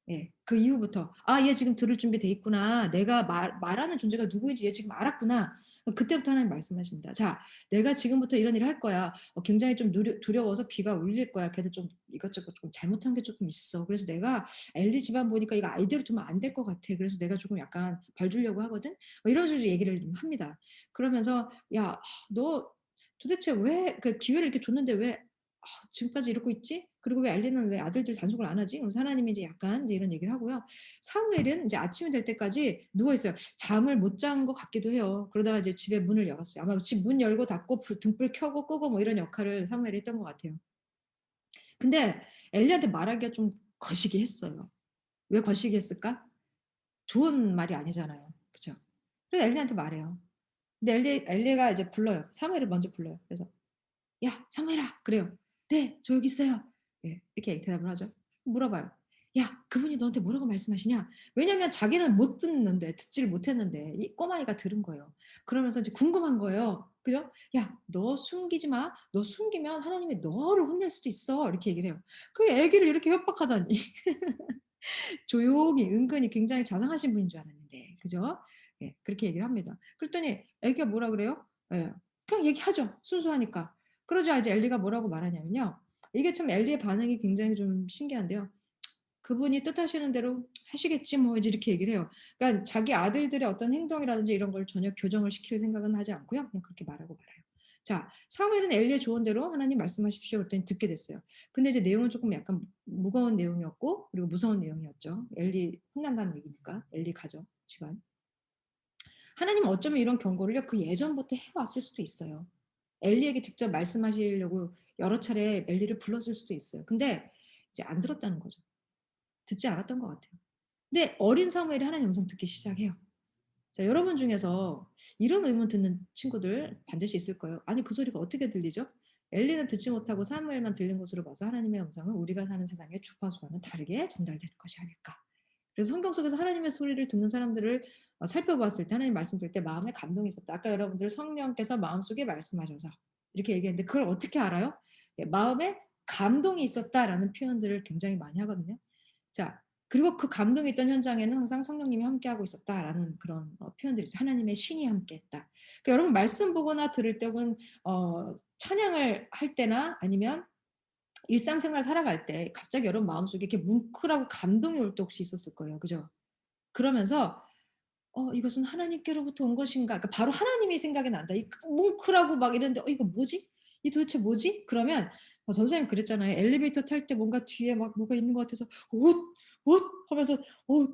예, 그 이후부터 얘 지금 들을 준비 돼 있구나. 내가 말하는 존재가 누구인지 얘 지금 알았구나. 그때부터 하나님 말씀하십니다. 자, 내가 지금부터 이런 일을 할 거야. 굉장히 좀 두려워서 귀가 울릴 거야. 걔들 좀 이것저것 좀 잘못한 게 조금 있어. 그래서 내가 엘리 집안 보니까 이거 아이대로 두면 안 될 것 같아. 그래서 내가 조금 약간 발 주려고 하거든. 이런 식으로 얘기를 좀 합니다. 그러면서 야, 너 도대체 왜 그 기회를 이렇게 줬는데 왜 지금까지 이러고 있지? 그리고 왜 엘리는 왜 아들들 단속을 안 하지? 그럼 하나님이 이제 약간 이제 이런 얘기를 하고요. 사무엘은 이제 아침이 될 때까지 누워 있어요. 잠을 못 잔 것 같기도 해요. 그러다가 이제 집에 문을 열었어요. 아마 집 문 열고 닫고 등불 켜고 끄고 뭐 이런 역할을 사무엘이 했던 것 같아요. 근데 엘리한테 말하기가 좀 거시기 했어요. 왜 거시기 했을까? 좋은 말이 아니잖아요. 그죠? 그래서 엘리한테 말해요. 근데 엘리가 이제 불러요. 사무엘을 먼저 불러요. 그래서 야, 사무엘아. 그래요. 네, 저 여기 있어요. 예, 이렇게 대답을 하죠. 물어봐요. 야, 그분이 너한테 뭐라고 말씀하시냐? 왜냐면 자기는 못 듣는데, 듣지를 못했는데, 이 꼬마이가 들은 거예요. 그러면서 이제 궁금한 거예요. 그죠? 야, 너 숨기지 마. 너 숨기면 하나님이 너를 혼낼 수도 있어. 이렇게 얘기를 해요. 그 애기를 이렇게 협박하다니. 조용히, 은근히 굉장히 자상하신 분인 줄 알았는데. 그죠? 예, 그렇게 얘기를 합니다. 그랬더니 애기가 뭐라 그래요? 예, 그냥 얘기하죠. 순수하니까. 그러자 이제 엘리가 뭐라고 말하냐면요. 이게 참 엘리의 반응이 굉장히 좀 신기한데요. 그분이 뜻하시는 대로 하시겠지 뭐 이렇게 얘기를 해요. 그러니까 자기 아들들의 어떤 행동이라든지 이런 걸 전혀 교정을 시킬 생각은 하지 않고요. 그냥 그렇게 말하고 말아요. 자, 사무엘은 엘리의 조언대로 하나님 말씀하십시오. 그랬더니 듣게 됐어요. 근데 이제 내용은 조금 약간 무거운 내용이었고 그리고 무서운 내용이었죠. 엘리 혼난다는 얘기니까. 엘리 가족, 집안. 하나님은 어쩌면 이런 경고를요. 그 예전부터 해왔을 수도 있어요. 엘리에게 직접 말씀하시려고 여러 차례 엘리를 불렀을 수도 있어요. 근데 이제 안 들었다는 거죠. 듣지 않았던 것 같아요. 근데 어린 사무엘이 하나님 음성 듣기 시작해요. 자, 여러분 중에서 이런 의문 듣는 친구들 반드시 있을 거예요. 아니, 그 소리가 어떻게 들리죠? 엘리는 듣지 못하고 사무엘만 들린 것으로 봐서 하나님의 음성은 우리가 사는 세상의 주파수와는 다르게 전달되는 것이 아닐까. 그래서 성경 속에서 하나님의 소리를 듣는 사람들을 살펴봤을 때 하나님 말씀 들을 때 마음에 감동이 있었다. 아까 여러분들 성령께서 마음속에 말씀하셔서 이렇게 얘기했는데 그걸 어떻게 알아요? 마음에 감동이 있었다라는 표현들을 굉장히 많이 하거든요. 자, 그리고 그 감동이 있던 현장에는 항상 성령님이 함께하고 있었다라는 그런 표현들이 있어요. 하나님의 신이 함께했다. 그러니까 여러분 말씀 보거나 들을 때 혹은 찬양을 할 때나 아니면 일상생활 살아갈 때 갑자기 여러분 마음속에 이렇게 뭉클하고 감동이 올 때 혹시 있었을 거예요. 그죠? 그러면서 이것은 하나님께로부터 온 것인가? 그러니까 바로 하나님이 생각이 난다. 이 뭉클하고 막 이랬는데 이거 뭐지? 이 도대체 뭐지? 그러면 전사님 그랬잖아요. 엘리베이터 탈 때 뭔가 뒤에 막 뭐가 있는 것 같아서 옷 하면서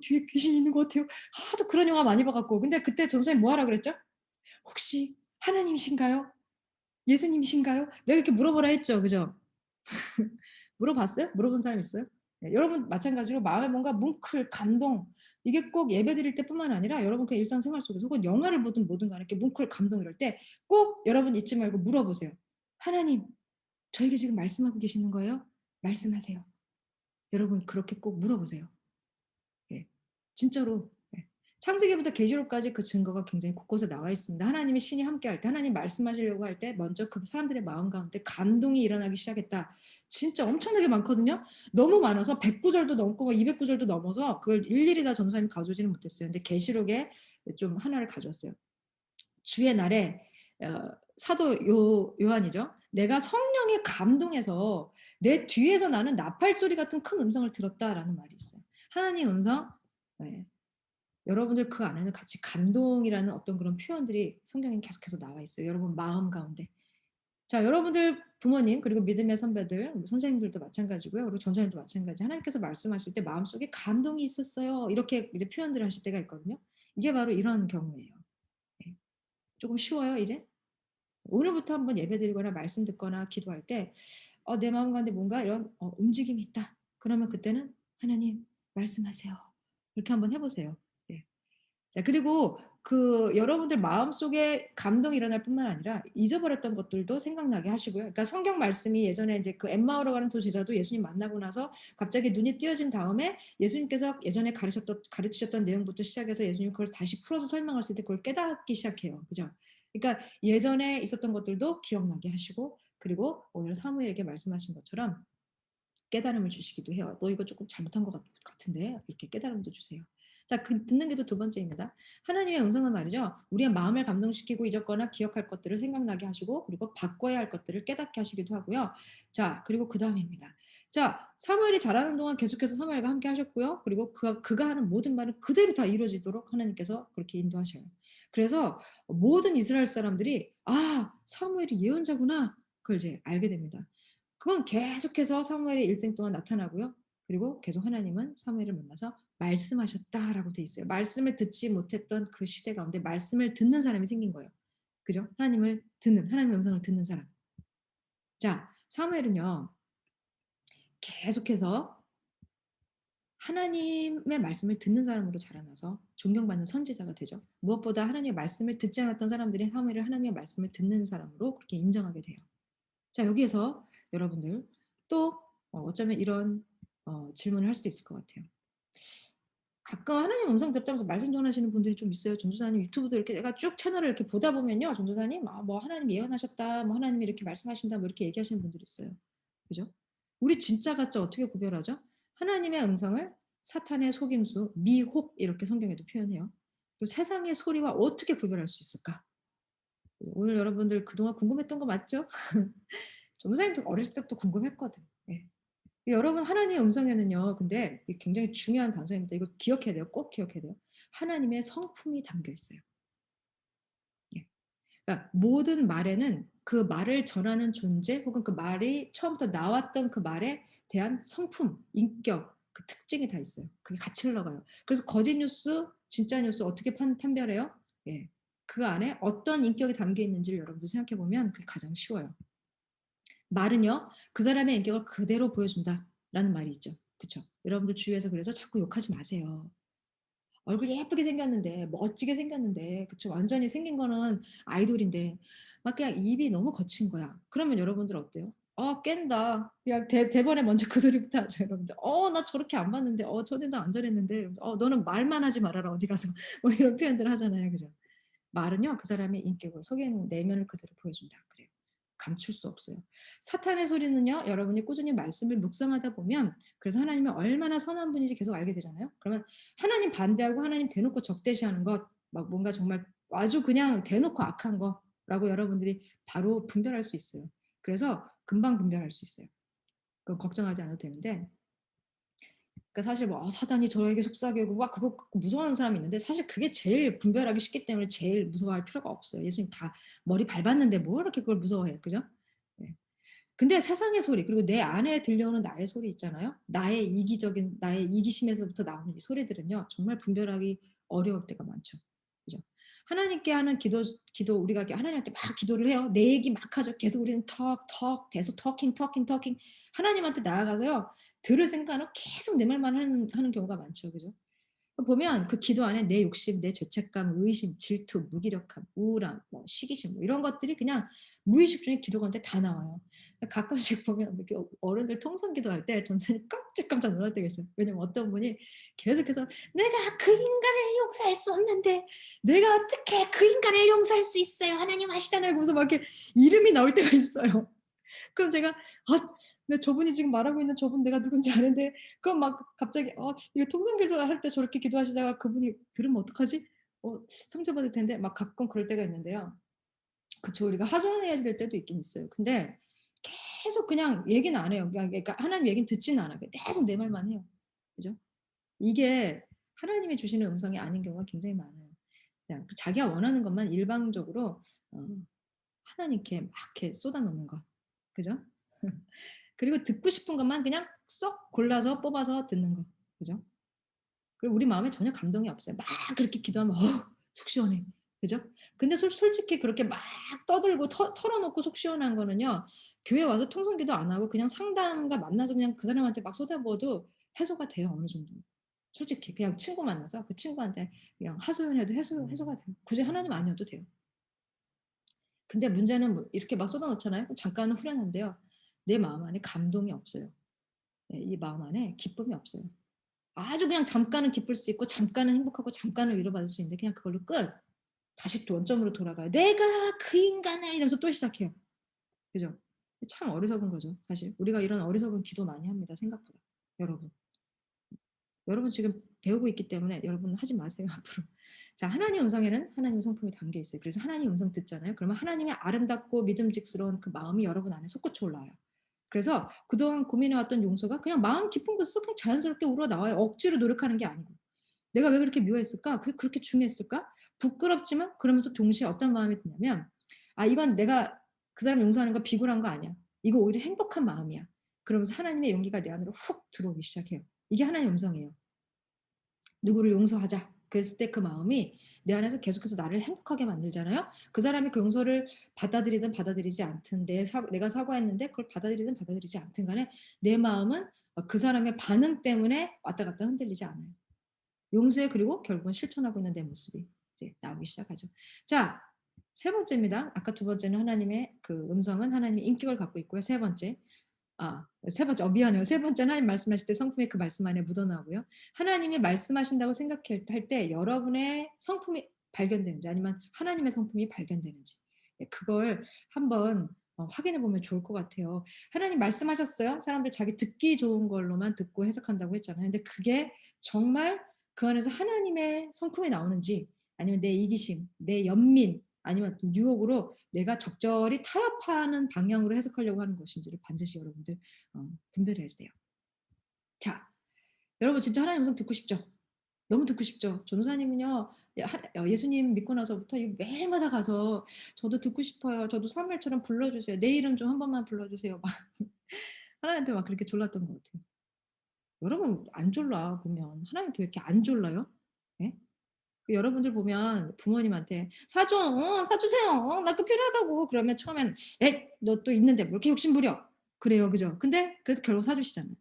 뒤에 귀신이 있는 것 같아요. 하도 그런 영화 많이 봐갖고. 근데 그때 전사님 뭐 하라 그랬죠? 혹시 하나님이신가요? 예수님이신가요? 내가 이렇게 물어보라 했죠. 그죠? 물어봤어요? 물어본 사람 있어요? 네, 여러분 마찬가지로 마음에 뭔가 뭉클, 감동 이게 꼭 예배 드릴 때뿐만 아니라 여러분 그 일상생활 속에서 혹은 영화를 보든 뭐든 간에 이렇게 뭉클, 감동 이럴 때 꼭 여러분 잊지 말고 물어보세요. 하나님, 저에게 지금 말씀하고 계시는 거예요? 말씀하세요. 여러분 그렇게 꼭 물어보세요. 예, 진짜로. 예. 창세기부터 계시록까지 그 증거가 굉장히 곳곳에 나와 있습니다. 하나님의 신이 함께할 때, 하나님 말씀하시려고 할 때 먼저 그 사람들의 마음 가운데 감동이 일어나기 시작했다. 진짜 엄청나게 많거든요. 너무 많아서 100구절도 넘고 200구절도 넘어서 그걸 일일이 다 전도사님이 가져오지는 못했어요. 근데 계시록에 좀 하나를 가져왔어요. 주의 날에 사도 요한이죠. 내가 성령에 감동해서 내 뒤에서 나는 나팔 소리 같은 큰 음성을 들었다라는 말이 있어요. 하나님 음성. 네. 여러분들 그 안에는 같이 감동이라는 어떤 그런 표현들이 성경에 계속해서 나와 있어요. 여러분 마음 가운데. 자, 여러분들 부모님 그리고 믿음의 선배들, 선생님들도 마찬가지고요. 그리고 전사님도 마찬가지. 하나님께서 말씀하실 때 마음속에 감동이 있었어요. 이렇게 이제 표현들을 하실 때가 있거든요. 이게 바로 이런 경우예요. 네. 조금 쉬워요, 이제? 오늘부터 한번 예배드리거나 말씀 듣거나 기도할 때 내 마음 가운데 뭔가 이런 움직임이 있다. 그러면 그때는 하나님 말씀하세요. 이렇게 한번 해보세요. 네. 자, 그리고 그 여러분들 마음속에 감동이 일어날 뿐만 아니라 잊어버렸던 것들도 생각나게 하시고요. 그러니까 성경 말씀이 예전에 이제 그 엠마오로 가는 두 제자도 예수님 만나고 나서 갑자기 눈이 띄어진 다음에 예수님께서 예전에 가르치셨던 내용부터 시작해서 예수님 그걸 다시 풀어서 설명하실 때 그걸 깨닫기 시작해요. 그죠? 그러니까 예전에 있었던 것들도 기억나게 하시고 그리고 오늘 사무엘에게 말씀하신 것처럼 깨달음을 주시기도 해요. 너 이거 조금 잘못한 것 같은데 이렇게 깨달음도 주세요. 자, 듣는 게 또 두 번째입니다. 하나님의 음성은 말이죠. 우리의 마음을 감동시키고 잊었거나 기억할 것들을 생각나게 하시고 그리고 바꿔야 할 것들을 깨닫게 하시기도 하고요. 자, 그리고 그 다음입니다. 자, 사무엘이 자라는 동안 계속해서 사무엘과 함께 하셨고요. 그리고 그가 하는 모든 말은 그대로 다 이루어지도록 하나님께서 그렇게 인도하셔요. 그래서 모든 이스라엘 사람들이 사무엘이 예언자구나. 그걸 이제 알게 됩니다. 그건 계속해서 사무엘의 일생 동안 나타나고요. 그리고 계속 하나님은 사무엘을 만나서 말씀하셨다라고 돼 있어요. 말씀을 듣지 못했던 그 시대 가운데 말씀을 듣는 사람이 생긴 거예요. 그죠? 하나님의 음성을 듣는 사람. 자, 사무엘은요. 계속해서 하나님의 말씀을 듣는 사람으로 자라나서 존경받는 선지자가 되죠. 무엇보다 하나님의 말씀을 듣지 않았던 사람들이 사무엘을 하나님의 말씀을 듣는 사람으로 그렇게 인정하게 돼요. 자, 여기에서 여러분들 또 어쩌면 이런 질문을 할 수도 있을 것 같아요. 가끔 하나님 음성 듣자면서 말씀 전하시는 분들이 좀 있어요. 전도사님 유튜브도 이렇게 내가 쭉 채널을 이렇게 보다 보면요. 전도사님 뭐 하나님 예언하셨다. 뭐 하나님이 이렇게 말씀하신다. 뭐 이렇게 얘기하시는 분들이 있어요. 그죠? 우리 진짜 가짜 어떻게 구별하죠? 하나님의 음성을 사탄의 속임수, 미혹 이렇게 성경에도 표현해요. 그리고 세상의 소리와 어떻게 구별할 수 있을까? 오늘 여러분들 그동안 궁금했던 거 맞죠? 전도사님도 어렸을 때부터 궁금했거든. 네. 여러분 하나님의 음성에는요. 근데 굉장히 중요한 단서입니다. 이거 기억해야 돼요. 꼭 기억해야 돼요. 하나님의 성품이 담겨 있어요. 예. 그러니까 모든 말에는 그 말을 전하는 존재 혹은 그 말이 처음부터 나왔던 그 말에 대한 성품, 인격, 그 특징이 다 있어요. 그게 같이 흘러가요. 그래서 거짓 뉴스, 진짜 뉴스 어떻게 판별해요? 예. 그 안에 어떤 인격이 담겨 있는지를 여러분들 생각해 보면 그게 가장 쉬워요. 말은요, 그 사람의 인격을 그대로 보여준다라는 말이 있죠. 그렇죠? 여러분들 주위에서 그래서 자꾸 욕하지 마세요. 얼굴 예쁘게 생겼는데, 멋지게 생겼는데, 그렇죠? 완전히 생긴 거는 아이돌인데, 막 그냥 입이 너무 거친 거야. 그러면 여러분들 어때요? 깬다. 그냥 대번에 먼저 그 소리부터 하죠, 여러분들. 나 저렇게 안 봤는데, 저때도 안 저랬는데, 너는 말만 하지 말아라, 어디 가서. 뭐 이런 표현들 하잖아요, 그죠? 말은요, 그 사람의 인격을, 속에 있는 내면을 그대로 보여준다. 그래요. 감출 수 없어요. 사탄의 소리는요, 여러분이 꾸준히 말씀을 묵상하다 보면 그래서 하나님이 얼마나 선한 분인지 계속 알게 되잖아요. 그러면 하나님 반대하고 하나님 대놓고 적대시하는 것, 막 뭔가 정말 아주 그냥 대놓고 악한 거라고 여러분들이 바로 분별할 수 있어요. 그래서 금방 분별할 수 있어요. 그건 걱정하지 않아도 되는데, 그러니까 사실 뭐 사단이 저에게 속삭이고 막 그거 무서워하는 사람이 있는데 사실 그게 제일 분별하기 쉽기 때문에 제일 무서워할 필요가 없어요. 예수님 다 머리 밟았는데 뭐 이렇게 그걸 무서워해, 그죠? 네. 근데 세상의 소리 그리고 내 안에 들려오는 나의 소리 있잖아요. 나의 이기적인 나의 이기심에서부터 나오는 이 소리들은요 정말 분별하기 어려울 때가 많죠. 그죠? 하나님께 하는 기도 우리가 하나님한테 막 기도를 해요. 내 얘기 막 하죠. 계속 우리는 계속 talking 하나님한테 나아가서요. 들을 생각은 계속 내 말만 하는 경우가 많죠. 그죠? 보면 그 기도 안에 내 욕심, 내 죄책감, 의심, 질투, 무기력함, 우울함, 뭐 시기심 뭐 이런 것들이 그냥 무의식 중에 기도 가운데 다 나와요. 가끔씩 보면 이렇게 어른들 통성 기도할 때 전선이 깜짝깜짝 놀랄 때가 있어요. 왜냐면 어떤 분이 계속해서 내가 그 인간을 용서할 수 없는데 내가 어떻게 그 인간을 용서할 수 있어요? 하나님 아시잖아요. 그러면서 막 이렇게 이름이 나올 때가 있어요. 그럼 제가 근데 저분이 지금 말하고 있는 저분 내가 누군지 아는데 그럼 막 갑자기 이거 통성기도 할 때 저렇게 기도하시다가 그분이 들으면 어떡하지? 상처받을 텐데 막 가끔 그럴 때가 있는데요. 그쵸, 우리가 하소연해야 될 때도 있긴 있어요. 근데 계속 그냥 얘기는 안 해요. 그러니까 하나님 얘기는 듣지는 않아요. 계속 내 말만 해요. 그죠? 이게 하나님이 주시는 음성이 아닌 경우가 굉장히 많아요. 그냥 자기가 원하는 것만 일방적으로 하나님께 막 이렇게 쏟아놓는 것. 그죠? 그리고 듣고 싶은 것만 그냥 쏙 골라서 뽑아서 듣는 거. 그죠? 그리고 우리 마음에 전혀 감동이 없어요. 막 그렇게 기도하면 속 시원해. 그죠? 근데 솔직히 그렇게 막 떠들고 털어놓고 속 시원한 거는요. 교회 와서 통성기도 안 하고 그냥 상담가 만나서 그냥 그 사람한테 막 쏟아부어도 해소가 돼요. 어느 정도. 솔직히 그냥 친구 만나서 그 친구한테 그냥 하소연해도 해소가 돼요. 굳이 하나님 아니어도 돼요. 근데 문제는 뭐 이렇게 막 쏟아놓잖아요. 잠깐은 후련한데요. 내 마음 안에 감동이 없어요. 이 마음 안에 기쁨이 없어요. 아주 그냥 잠깐은 기쁠 수 있고 잠깐은 행복하고 잠깐은 위로받을 수 있는데 그냥 그걸로 끝. 다시 또 원점으로 돌아가요. 내가 그 인간을 이러면서 또 시작해요. 그죠? 참 어리석은 거죠. 사실 우리가 이런 어리석은 기도 많이 합니다. 생각보다. 여러분 지금 배우고 있기 때문에 여러분 하지 마세요. 앞으로. 자, 하나님 음성에는 하나님의 성품이 담겨 있어요. 그래서 하나님 음성 듣잖아요. 그러면 하나님의 아름답고 믿음직스러운 그 마음이 여러분 안에 솟구쳐 올라와요. 그래서 그동안 고민해왔던 용서가 그냥 마음 깊은 곳에서 그냥 자연스럽게 우러나와요. 억지로 노력하는 게 아니고. 내가 왜 그렇게 묘했을까? 그렇게 중요했을까? 부끄럽지만 그러면서 동시에 어떤 마음이 드냐면 이건 내가 그 사람 용서하는 거 비굴한 거 아니야. 이거 오히려 행복한 마음이야. 그러면서 하나님의 용기가 내 안으로 훅 들어오기 시작해요. 이게 하나님의 음성이에요. 누구를 용서하자. 그랬을 때 그 마음이 내 안에서 계속해서 나를 행복하게 만들잖아요. 그 사람이 그 용서를 받아들이든 받아들이지 않든 내가 사과했는데 그걸 받아들이든 받아들이지 않든 간에 내 마음은 그 사람의 반응 때문에 왔다 갔다 흔들리지 않아요. 용서해 그리고 결국은 실천하고 있는 내 모습이 이제 나오기 시작하죠. 자, 세 번째입니다. 아까 두 번째는 하나님의 그 음성은 하나님의 인격을 갖고 있고요. 세 번째, 미안해요. 세 번째는 하나님 말씀하실 때 성품이 그 말씀 안에 묻어나오고요. 하나님이 말씀하신다고 생각할 때 여러분의 성품이 발견되는지 아니면 하나님의 성품이 발견되는지 그걸 한번 확인해 보면 좋을 것 같아요. 하나님 말씀하셨어요. 사람들 자기 듣기 좋은 걸로만 듣고 해석한다고 했잖아요. 근데 그게 정말 그 안에서 하나님의 성품이 나오는지 아니면 내 이기심, 내 연민 아니면 유혹으로 내가 적절히 타협하는 방향으로 해석하려고 하는 것인지를 반드시 여러분들 분별해야 돼요. 자, 여러분 진짜 하나님 음성 듣고 싶죠? 너무 듣고 싶죠? 전도사님은요, 예수님 믿고 나서부터 매일마다 가서 저도 듣고 싶어요. 저도 사무엘처럼 불러주세요. 내 이름 좀 한 번만 불러주세요. 막 하나님한테 막 그렇게 졸랐던 것 같아요. 여러분 안 졸라 보면 하나님도 왜 이렇게 안 졸라요? 네? 여러분들 보면 부모님한테 사주세요. 나 그거 필요하다고. 그러면 처음에는 너 또 있는데 뭐 이렇게 욕심부려. 그래요. 그죠? 근데 그래도 결국 사주시잖아요.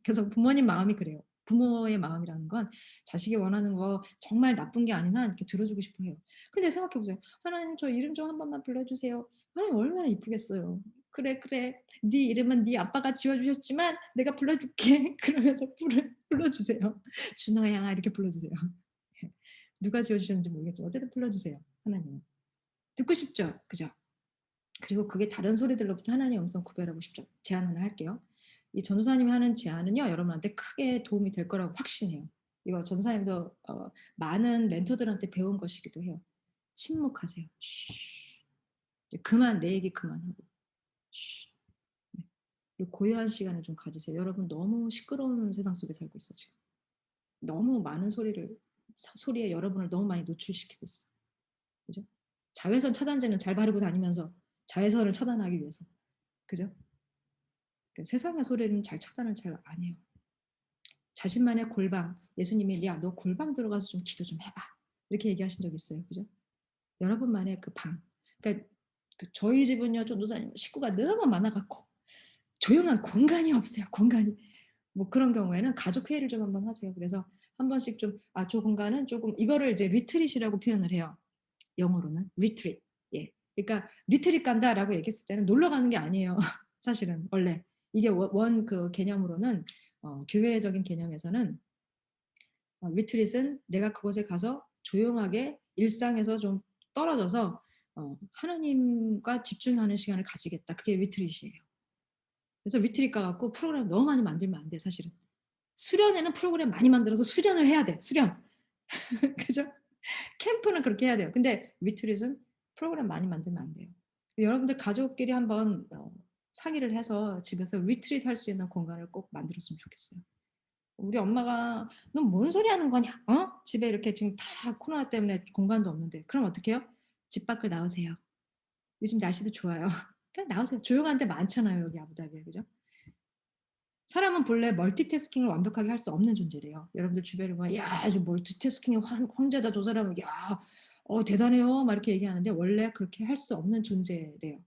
그래서 부모님 마음이 그래요. 부모의 마음이라는 건 자식이 원하는 거 정말 나쁜 게 아닌 한 이렇게 들어주고 싶어 해요. 근데 생각해 보세요. 하나님 저 이름 좀 한 번만 불러주세요. 하나님 얼마나 이쁘겠어요. 그래 네 이름은 네 아빠가 지어주셨지만 내가 불러줄게. 그러면서 불러주세요. 준호야 이렇게 불러주세요. 누가 지어주셨는지 모르겠지만 어쨌든 불러주세요. 하나님은. 듣고 싶죠? 그죠? 그리고 그게 다른 소리들로부터 하나님의 음성 구별하고 싶죠. 제안 하나 할게요. 이 전도사님이 하는 제안은요, 여러분한테 크게 도움이 될 거라고 확신해요. 이거 전도사님도 많은 멘토들한테 배운 것이기도 해요. 침묵하세요. 쉬. 그만, 내 얘기 그만하고. 쉬. 네. 고요한 시간을 좀 가지세요. 여러분 너무 시끄러운 세상 속에 살고 있어 지금. 너무 많은 소리에 여러분을 너무 많이 노출시키고 있어. 그죠? 자외선 차단제는 잘 바르고 다니면서 자외선을 차단하기 위해서. 그죠? 세상의 소리는 잘 차단을 잘 안 해요. 자신만의 골방, 예수님이 야, 너 골방 들어가서 좀 기도 좀 해봐. 이렇게 얘기하신 적 있어요. 그죠? 여러분만의 그 방. 그러니까 저희 집은요, 전도사님 식구가 너무 많아갖고 조용한 공간이 없어요. 공간이. 뭐 그런 경우에는 가족 회의를 좀 한번 하세요. 그래서 한 번씩 좀 저 공간은 조금 이거를 이제 리트릿이라고 표현을 해요. 영어로는 리트릿. 예. 그러니까 리트릿 간다라고 얘기했을 때는 놀러 가는 게 아니에요. 사실은 원래 이게 원 그 개념으로는 교회적인 개념에서는 리트릿은 내가 그곳에 가서 조용하게 일상에서 좀 떨어져서 하나님과 집중하는 시간을 가지겠다. 그게 리트릿이에요. 그래서 리트릿 가갖고 프로그램 너무 많이 만들면 안 돼, 사실은. 수련회는 프로그램 많이 만들어서 수련을 해야 돼, 수련. 그죠? 캠프는 그렇게 해야 돼요. 근데 리트릿은 프로그램 많이 만들면 안 돼요. 여러분들 가족끼리 한번 상의를 해서 집에서 리트릿 할 수 있는 공간을 꼭 만들었으면 좋겠어요. 우리 엄마가 너 뭔 소리 하는 거냐? 집에 이렇게 지금 다 코로나 때문에 공간도 없는데. 그럼 어떻게 해요? 집 밖을 나오세요. 요즘 날씨도 좋아요. 그냥 나오세요. 조용한 데 많잖아요, 여기 아부다비에. 그죠? 사람은 본래 멀티태스킹을 완벽하게 할 수 없는 존재래요. 여러분들 주변에 보면 야, 저 멀티태스킹의 황제다, 저 사람은. 야, 대단해요. 막 이렇게 얘기하는데 원래 그렇게 할 수 없는 존재래요.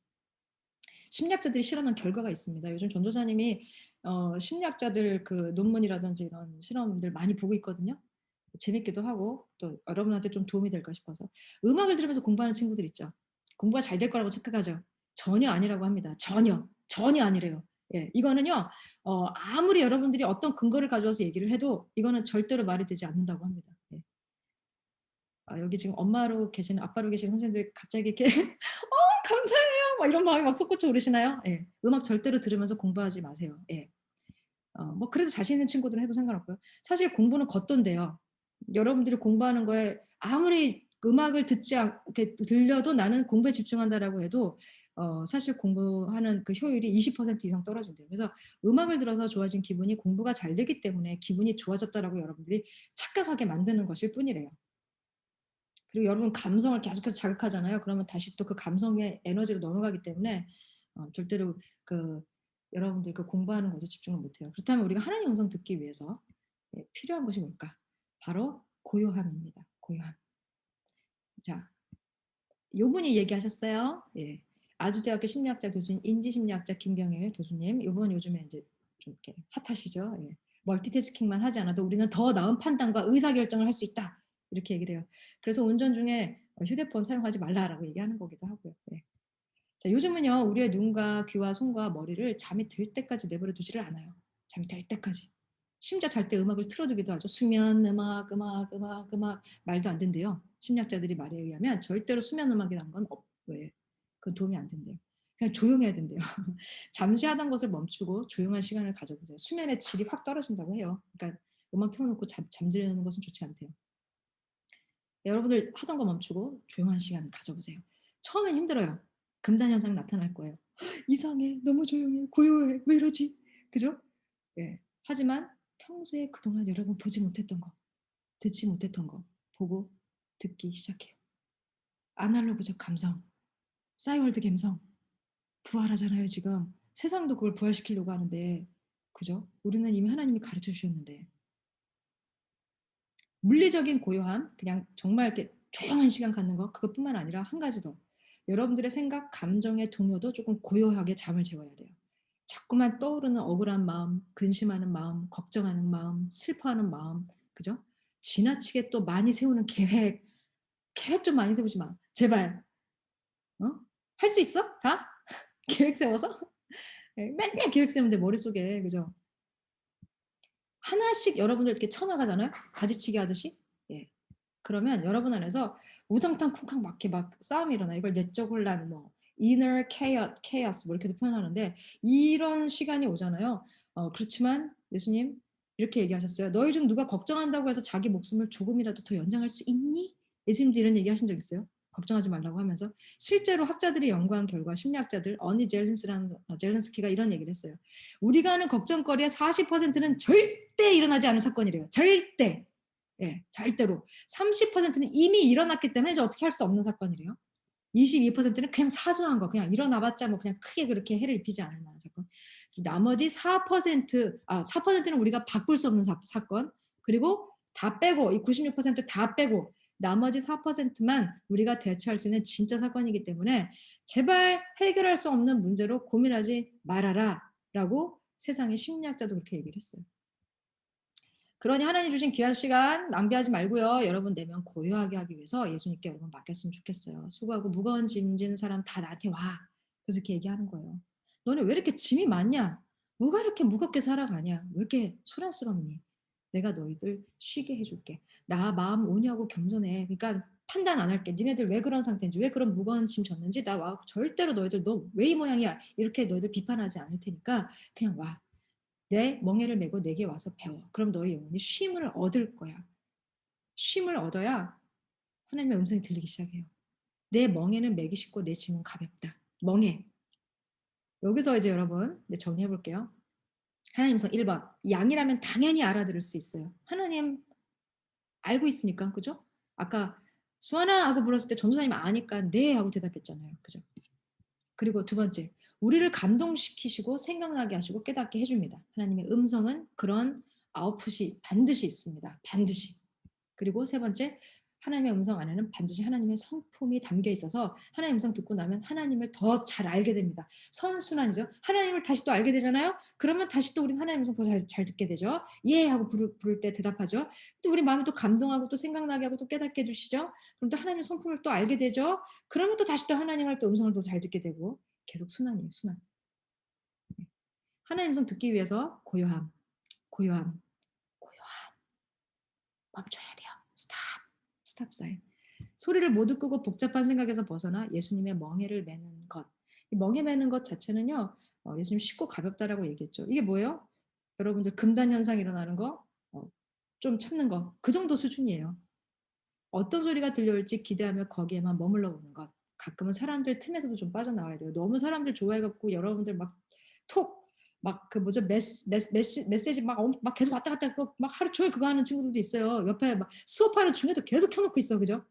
심리학자들이 실험한 결과가 있습니다. 요즘 전도사님이 심리학자들 그 논문이라든지 이런 실험들 많이 보고 있거든요. 재밌기도 하고 또 여러분한테 좀 도움이 될까 싶어서. 음악을 들으면서 공부하는 친구들 있죠. 공부가 잘 될 거라고 착각하죠. 전혀 아니라고 합니다. 전혀 아니래요. 예, 이거는요. 아무리 여러분들이 어떤 근거를 가져와서 얘기를 해도 이거는 절대로 말이 되지 않는다고 합니다. 예. 여기 지금 아빠로 계시는 선생님들 갑자기 이렇게 감사해요. 막 이런 마음이 막 솟구쳐 오르시나요? 예. 음악 절대로 들으면서 공부하지 마세요. 예. 뭐 그래도 자신 있는 친구들은 해도 상관없고요. 사실 공부는 겉돈데요. 여러분들이 공부하는 거에 아무리 음악을 이렇게 들려도 나는 공부에 집중한다라고 해도 사실 공부하는 그 효율이 20% 이상 떨어진대요. 그래서 음악을 들어서 좋아진 기분이 공부가 잘 되기 때문에 기분이 좋아졌다라고 여러분들이 착각하게 만드는 것일 뿐이래요. 그리고 여러분 감성을 계속해서 자극하잖아요. 그러면 다시 또 그 감성의 에너지로 넘어가기 때문에 절대로 여러분들 그 공부하는 것에 집중을 못해요. 그렇다면 우리가 하나님 음성 듣기 위해서 필요한 것이 뭘까? 바로 고요함입니다. 고요함. 자, 요 분이 얘기하셨어요. 예. 아주대학교 심리학자 교수님, 인지심리학자 김병일 교수님. 요분 요즘에 이제 좀 이렇게 핫하시죠. 예. 멀티태스킹만 하지 않아도 우리는 더 나은 판단과 의사결정을 할 수 있다. 이렇게 얘기를 해요. 그래서 운전 중에 휴대폰 사용하지 말라라고 얘기하는 거기도 하고요. 네. 자, 요즘은요, 우리의 눈과 귀와 손과 머리를 잠이 들 때까지 내버려 두지를 않아요. 잠이 들 때까지. 심지어 잘 때 음악을 틀어두기도 하죠. 수면 음악 말도 안 된대요. 심리학자들이 말에 의하면 절대로 수면 음악이라는 건 그건 도움이 안 된대요. 그냥 조용해야 된대요. 잠시 하던 것을 멈추고 조용한 시간을 가져보세요. 수면의 질이 확 떨어진다고 해요. 그러니까 음악 틀어놓고 잠드는 것은 좋지 않대요. 여러분들 하던 거 멈추고 조용한 시간 가져보세요. 처음엔 힘들어요. 금단 현상 나타날 거예요. 이상해, 너무 조용해, 고요해, 왜 이러지? 그죠? 예. 하지만 평소에 그동안 여러분 보지 못했던 거, 듣지 못했던 거 보고 듣기 시작해요. 아날로그적 감성, 싸이월드 감성 부활하잖아요. 지금 세상도 그걸 부활시키려고 하는데, 그죠? 우리는 이미 하나님이 가르쳐 주셨는데. 물리적인 고요함, 그냥 정말 이렇게 조용한 시간 갖는 거, 그것뿐만 아니라 한 가지 더. 여러분들의 생각, 감정의 동요도 조금 고요하게 잠을 재워야 돼요. 자꾸만 떠오르는 억울한 마음, 근심하는 마음, 걱정하는 마음, 슬퍼하는 마음, 그죠? 지나치게 또 많이 세우는 계획 좀 많이 세우지 마. 제발. 할 수 있어? 다? 계획 세워서? 맨날 계획 세우면 돼, 머릿속에. 그죠? 하나씩 여러분들 이렇게 쳐나가잖아요. 가지치기 하듯이. 그러면 여러분 안에서 우당탕 쿵쾅 막 싸움이 일어나. 이걸 내적 혼란, inner chaos 뭐 이렇게도 표현하는데 이런 시간이 오잖아요. 그렇지만 예수님 이렇게 얘기하셨어요. 너희 중 누가 걱정한다고 해서 자기 목숨을 조금이라도 더 연장할 수 있니? 예수님도 이런 얘기 하신 적 있어요. 걱정하지 말라고 하면서 실제로 학자들이 연구한 결과 심리학자들 어니 젤렌스키가 이런 얘기를 했어요. 우리가 하는 걱정거리의 40%는 절대 일어나지 않을 사건이래요. 절대. 예, 절대로. 30%는 이미 일어났기 때문에 이제 어떻게 할 수 없는 사건이래요. 22%는 그냥 사소한 거, 그냥 일어나봤자 뭐 그냥 크게 그렇게 해를 입히지 않을 만한 사건. 나머지 4%는 우리가 바꿀 수 없는 사건. 그리고 다 빼고, 이 96% 빼고, 나머지 4%만 우리가 대처할 수 있는 진짜 사건이기 때문에 제발 해결할 수 없는 문제로 고민하지 말아라 라고 세상의 심리학자도 그렇게 얘기를 했어요. 그러니 하나님 주신 귀한 시간 낭비하지 말고요. 여러분 내면 고요하게 하기 위해서 예수님께 여러분 맡겼으면 좋겠어요. 수고하고 무거운 짐 지는 사람 다 나한테 와. 그래서 이렇게 얘기하는 거예요. 너네 왜 이렇게 짐이 많냐? 뭐가 이렇게 무겁게 살아가냐? 왜 이렇게 소란스럽니? 내가 너희들 쉬게 해줄게. 나 마음 온유하고 겸손해. 그러니까 판단 안 할게. 니네들 왜 그런 상태인지, 왜 그런 무거운 짐 졌는지 나 와. 절대로 너희들 너 왜 이 모양이야? 이렇게 너희들 비판하지 않을 테니까 그냥 와. 내 멍에를 메고 내게 와서 배워. 그럼 너의 영혼이 쉼을 얻을 거야. 쉼을 얻어야 하나님의 음성이 들리기 시작해요. 내 멍에는 매기 쉽고 내 짐은 가볍다. 멍에. 여기서 이제 여러분 이제 정리해 볼게요. 하나님 음성 1번. 양이라면 당연히 알아들을 수 있어요. 하나님 알고 있으니까. 그죠? 아까 수아나 하고 불렀을 때 전도사님 아니까 네 하고 대답했잖아요. 그죠? 그리고 두 번째. 우리를 감동시키시고 생각나게 하시고 깨닫게 해줍니다. 하나님의 음성은 그런 아웃풋이 반드시 있습니다. 반드시. 그리고 세 번째, 하나님의 음성 안에는 반드시 하나님의 성품이 담겨 있어서 하나님의 음성 듣고 나면 하나님을 더 잘 알게 됩니다. 선순환이죠. 하나님을 다시 또 알게 되잖아요. 그러면 다시 또 우리는 하나님의 음성 더 잘 듣게 되죠. 예 하고 부를 때 대답하죠. 또 우리 마음이 또 감동하고 또 생각나게 하고 또 깨닫게 해주시죠. 그럼 또 하나님의 성품을 또 알게 되죠. 그러면 또 다시 또 하나님의 또 음성을 더 잘 듣게 되고 계속 순환이에요. 순환. 하나님의 음성 듣기 위해서 고요함. 멈춰야 돼요. 스탑 사인. 소리를 모두 끄고 복잡한 생각에서 벗어나 예수님의 멍에를 매는 것. 이 멍에 매는 것 자체는요. 예수님 쉽고 가볍다라고 얘기했죠. 이게 뭐예요? 여러분들 금단 현상 일어나는 거, 좀 참는 거. 그 정도 수준이에요. 어떤 소리가 들려올지 기대하며 거기에만 머물러 보는 것. 가끔은 사람들 틈에서도 좀 빠져나와야 돼요. 너무 사람들 좋아해갖고 여러분들 메시지 막 계속 왔다 갔다 막 하루 종일 그거 하는 친구들도 있어요. 옆에 막 수업하는 중에도 계속 켜놓고 있어. 그죠?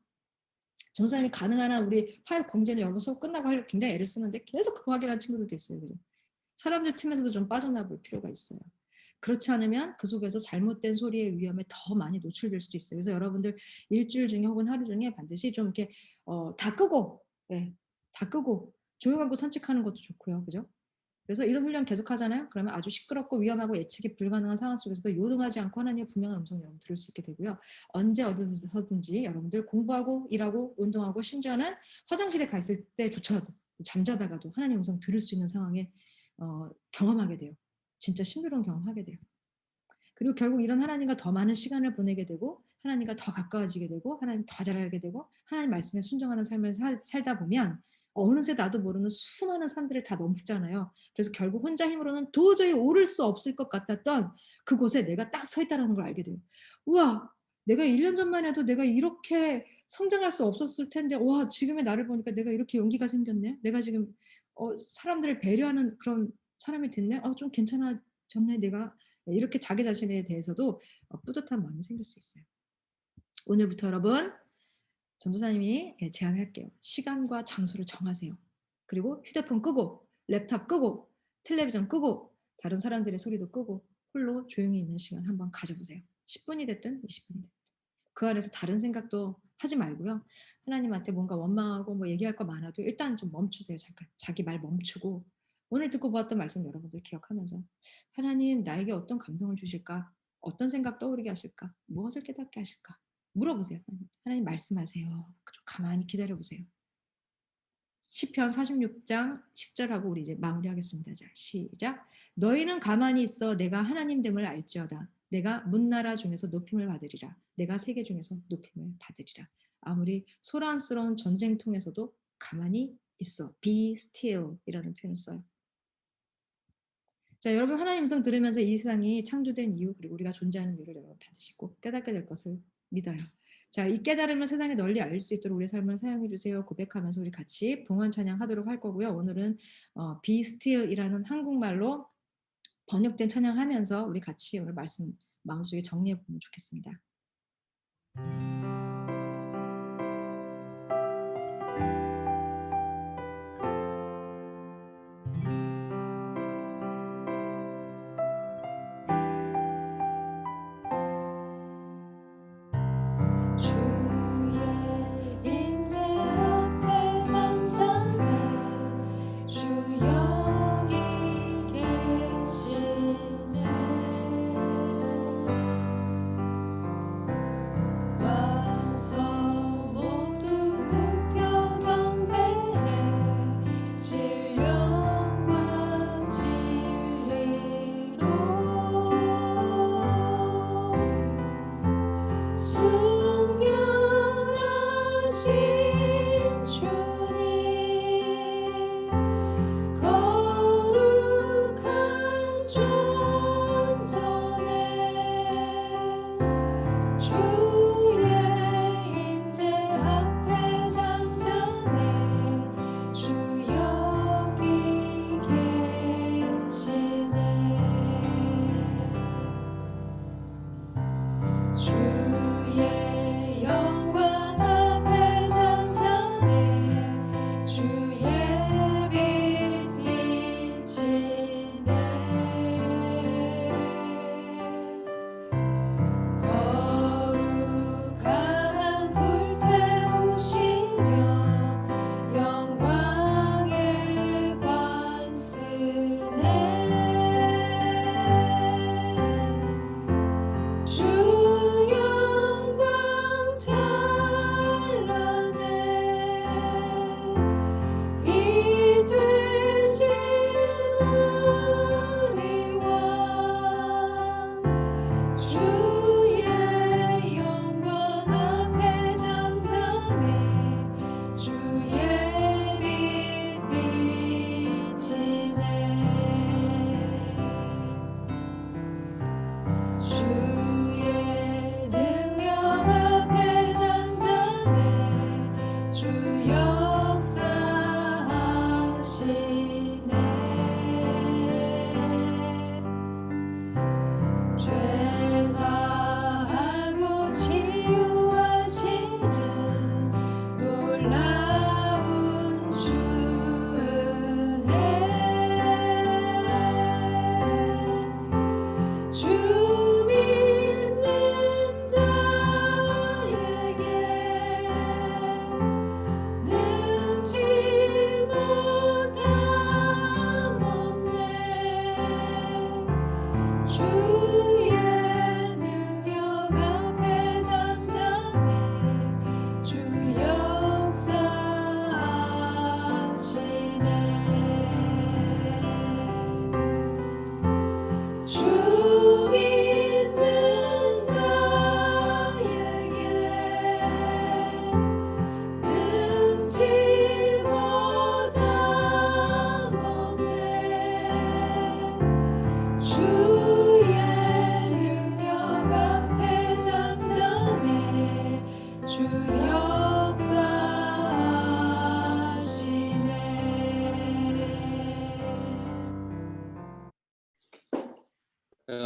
전사님이 가능한 한 우리 화요 공제는 여러분 수업 끝나고 하려고 굉장히 애를 쓰는데 계속 그거 확인하는 친구들도 있어요. 그죠? 사람들 틈에서도 좀 빠져나볼 필요가 있어요. 그렇지 않으면 그 속에서 잘못된 소리의 위험에 더 많이 노출될 수도 있어요. 그래서 여러분들 일주일 중에 혹은 하루 중에 반드시 좀 이렇게 다 끄고 조용한 곳 산책하는 것도 좋고요. 그죠? 그래서 이런 훈련 계속 하잖아요. 그러면 아주 시끄럽고 위험하고 예측이 불가능한 상황 속에서도 요동하지 않고 하나님의 분명한 음성 여러분 들을 수 있게 되고요. 언제 어디든지 여러분들 공부하고 일하고 운동하고 심지어는 화장실에 가 있을 때조차도 잠자다가도 하나님의 음성 들을 수 있는 상황에 경험하게 돼요. 진짜 신비로운 경험하게 돼요. 그리고 결국 이런 하나님과 더 많은 시간을 보내게 되고 하나님과 더 가까워지게 되고 하나님 더 잘 알게 되고 하나님 말씀에 순종하는 삶을 살다 보면 어느새 나도 모르는 수많은 산들을 다 넘잖아요. 그래서 결국 혼자 힘으로는 도저히 오를 수 없을 것 같았던 그곳에 내가 딱 서 있다는 걸 알게 돼요. 우와, 내가 1년 전만 해도 내가 이렇게 성장할 수 없었을 텐데 와, 지금의 나를 보니까 내가 이렇게 용기가 생겼네. 내가 지금 사람들을 배려하는 그런 사람이 됐네. 좀 괜찮아졌네 내가. 이렇게 자기 자신에 대해서도 뿌듯한 마음이 생길 수 있어요. 오늘부터 여러분 전도사님이 제안할게요. 시간과 장소를 정하세요. 그리고 휴대폰 끄고 랩탑 끄고 텔레비전 끄고 다른 사람들의 소리도 끄고 홀로 조용히 있는 시간 한번 가져보세요. 10분이 됐든 20분이 됐든. 그 안에서 다른 생각도 하지 말고요. 하나님한테 뭔가 원망하고 뭐 얘기할 거 많아도 일단 좀 멈추세요. 잠깐. 자기 말 멈추고 오늘 듣고 보았던 말씀 여러분들 기억하면서 하나님 나에게 어떤 감동을 주실까? 어떤 생각 떠오르게 하실까? 무엇을 깨닫게 하실까? 물어보세요. 하나님 말씀하세요. 좀 가만히 기다려보세요. 시편 46장 10절하고 우리 이제 마무리하겠습니다. 자, 시작. 너희는 가만히 있어 내가 하나님됨을 알지어다. 내가 문나라 중에서 높임을 받으리라. 내가 세계 중에서 높임을 받으리라. 아무리 소란스러운 전쟁통에서도 가만히 있어. Be still 이라는 표현을 써요. 자, 여러분 하나님 음성 들으면서 이 세상이 창조된 이유 그리고 우리가 존재하는 이유를 여러분 반드시 꼭 깨닫게 될 것을 믿어요. 자, 이 깨달음을 세상에 널리 알릴 수 있도록 우리 삶을 사용해 주세요. 고백하면서 우리 같이 봉헌 찬양하도록 할 거고요. 오늘은 Be Still이라는 한국말로 번역된 찬양하면서 우리 같이 오늘 말씀 마음속에 정리해 보면 좋겠습니다.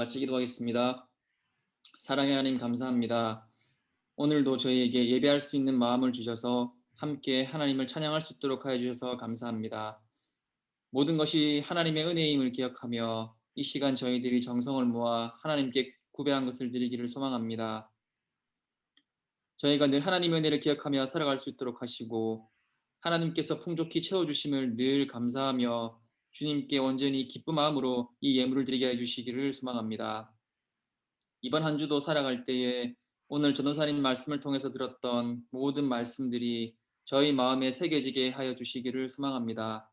같이 기도하겠습니다. 사랑의 하나님 감사합니다. 오늘도 저희에게 예배할 수 있는 마음을 주셔서 함께 하나님을 찬양할 수 있도록 하여 주셔서 감사합니다. 모든 것이 하나님의 은혜임을 기억하며 이 시간 저희들이 정성을 모아 하나님께 구배한 것을 드리기를 소망합니다. 저희가 늘 하나님의 은혜를 기억하며 살아갈 수 있도록 하시고 하나님께서 풍족히 채워주심을 늘 감사하며 주님께 온전히 기쁜 마음으로 이 예물을 드리게 해주시기를 소망합니다. 이번 한 주도 살아갈 때에 오늘 전도사님 말씀을 통해서 들었던 모든 말씀들이 저희 마음에 새겨지게 하여 주시기를 소망합니다.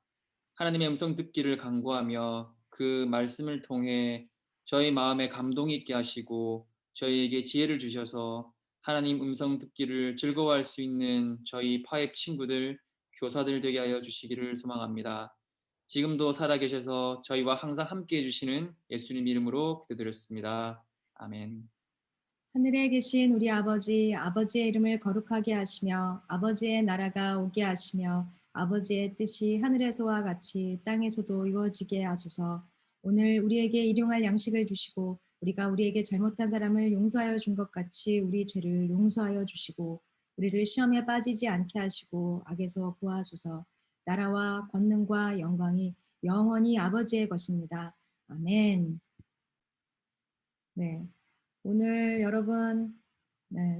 하나님의 음성 듣기를 간구하며 그 말씀을 통해 저희 마음에 감동이 있게 하시고 저희에게 지혜를 주셔서 하나님 음성 듣기를 즐거워할 수 있는 저희 파액 친구들, 교사들 되게 하여 주시기를 소망합니다. 지금도 살아계셔서 저희와 항상 함께해 주시는 예수님 이름으로 기도드렸습니다. 아멘. 하늘에 계신 우리 아버지, 아버지의 이름을 거룩하게 하시며 아버지의 나라가 오게 하시며 아버지의 뜻이 하늘에서와 같이 땅에서도 이루어지게 하소서. 오늘 우리에게 일용할 양식을 주시고 우리가 우리에게 잘못한 사람을 용서하여 준 것 같이 우리 죄를 용서하여 주시고 우리를 시험에 빠지지 않게 하시고 악에서 구하소서. 나라와 권능과 영광이 영원히 아버지의 것입니다. 아멘. 네. 오늘 여러분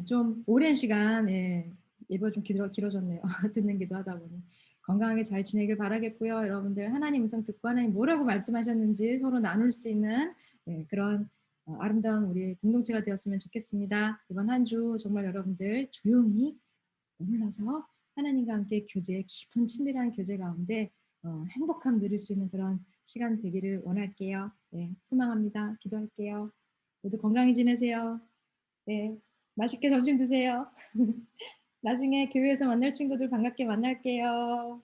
좀 오랜 시간 예배가 좀 길어졌네요. 듣는 기도 하다 보니 건강하게 잘 지내길 바라겠고요. 여러분들 하나님 음성 듣고 하나님 뭐라고 말씀하셨는지 서로 나눌 수 있는 그런 아름다운 우리 공동체가 되었으면 좋겠습니다. 이번 한 주 정말 여러분들 조용히 머물러서 하나님과 함께 교제, 깊은 친밀한 교제 가운데 행복함 누릴 수 있는 그런 시간 되기를 원할게요. 소망합니다. 기도할게요. 모두 건강히 지내세요. 네, 맛있게 점심 드세요. 나중에 교회에서 만날 친구들 반갑게 만날게요.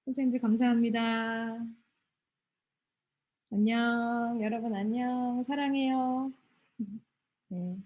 선생님들 감사합니다. 안녕, 여러분 안녕, 사랑해요. 네.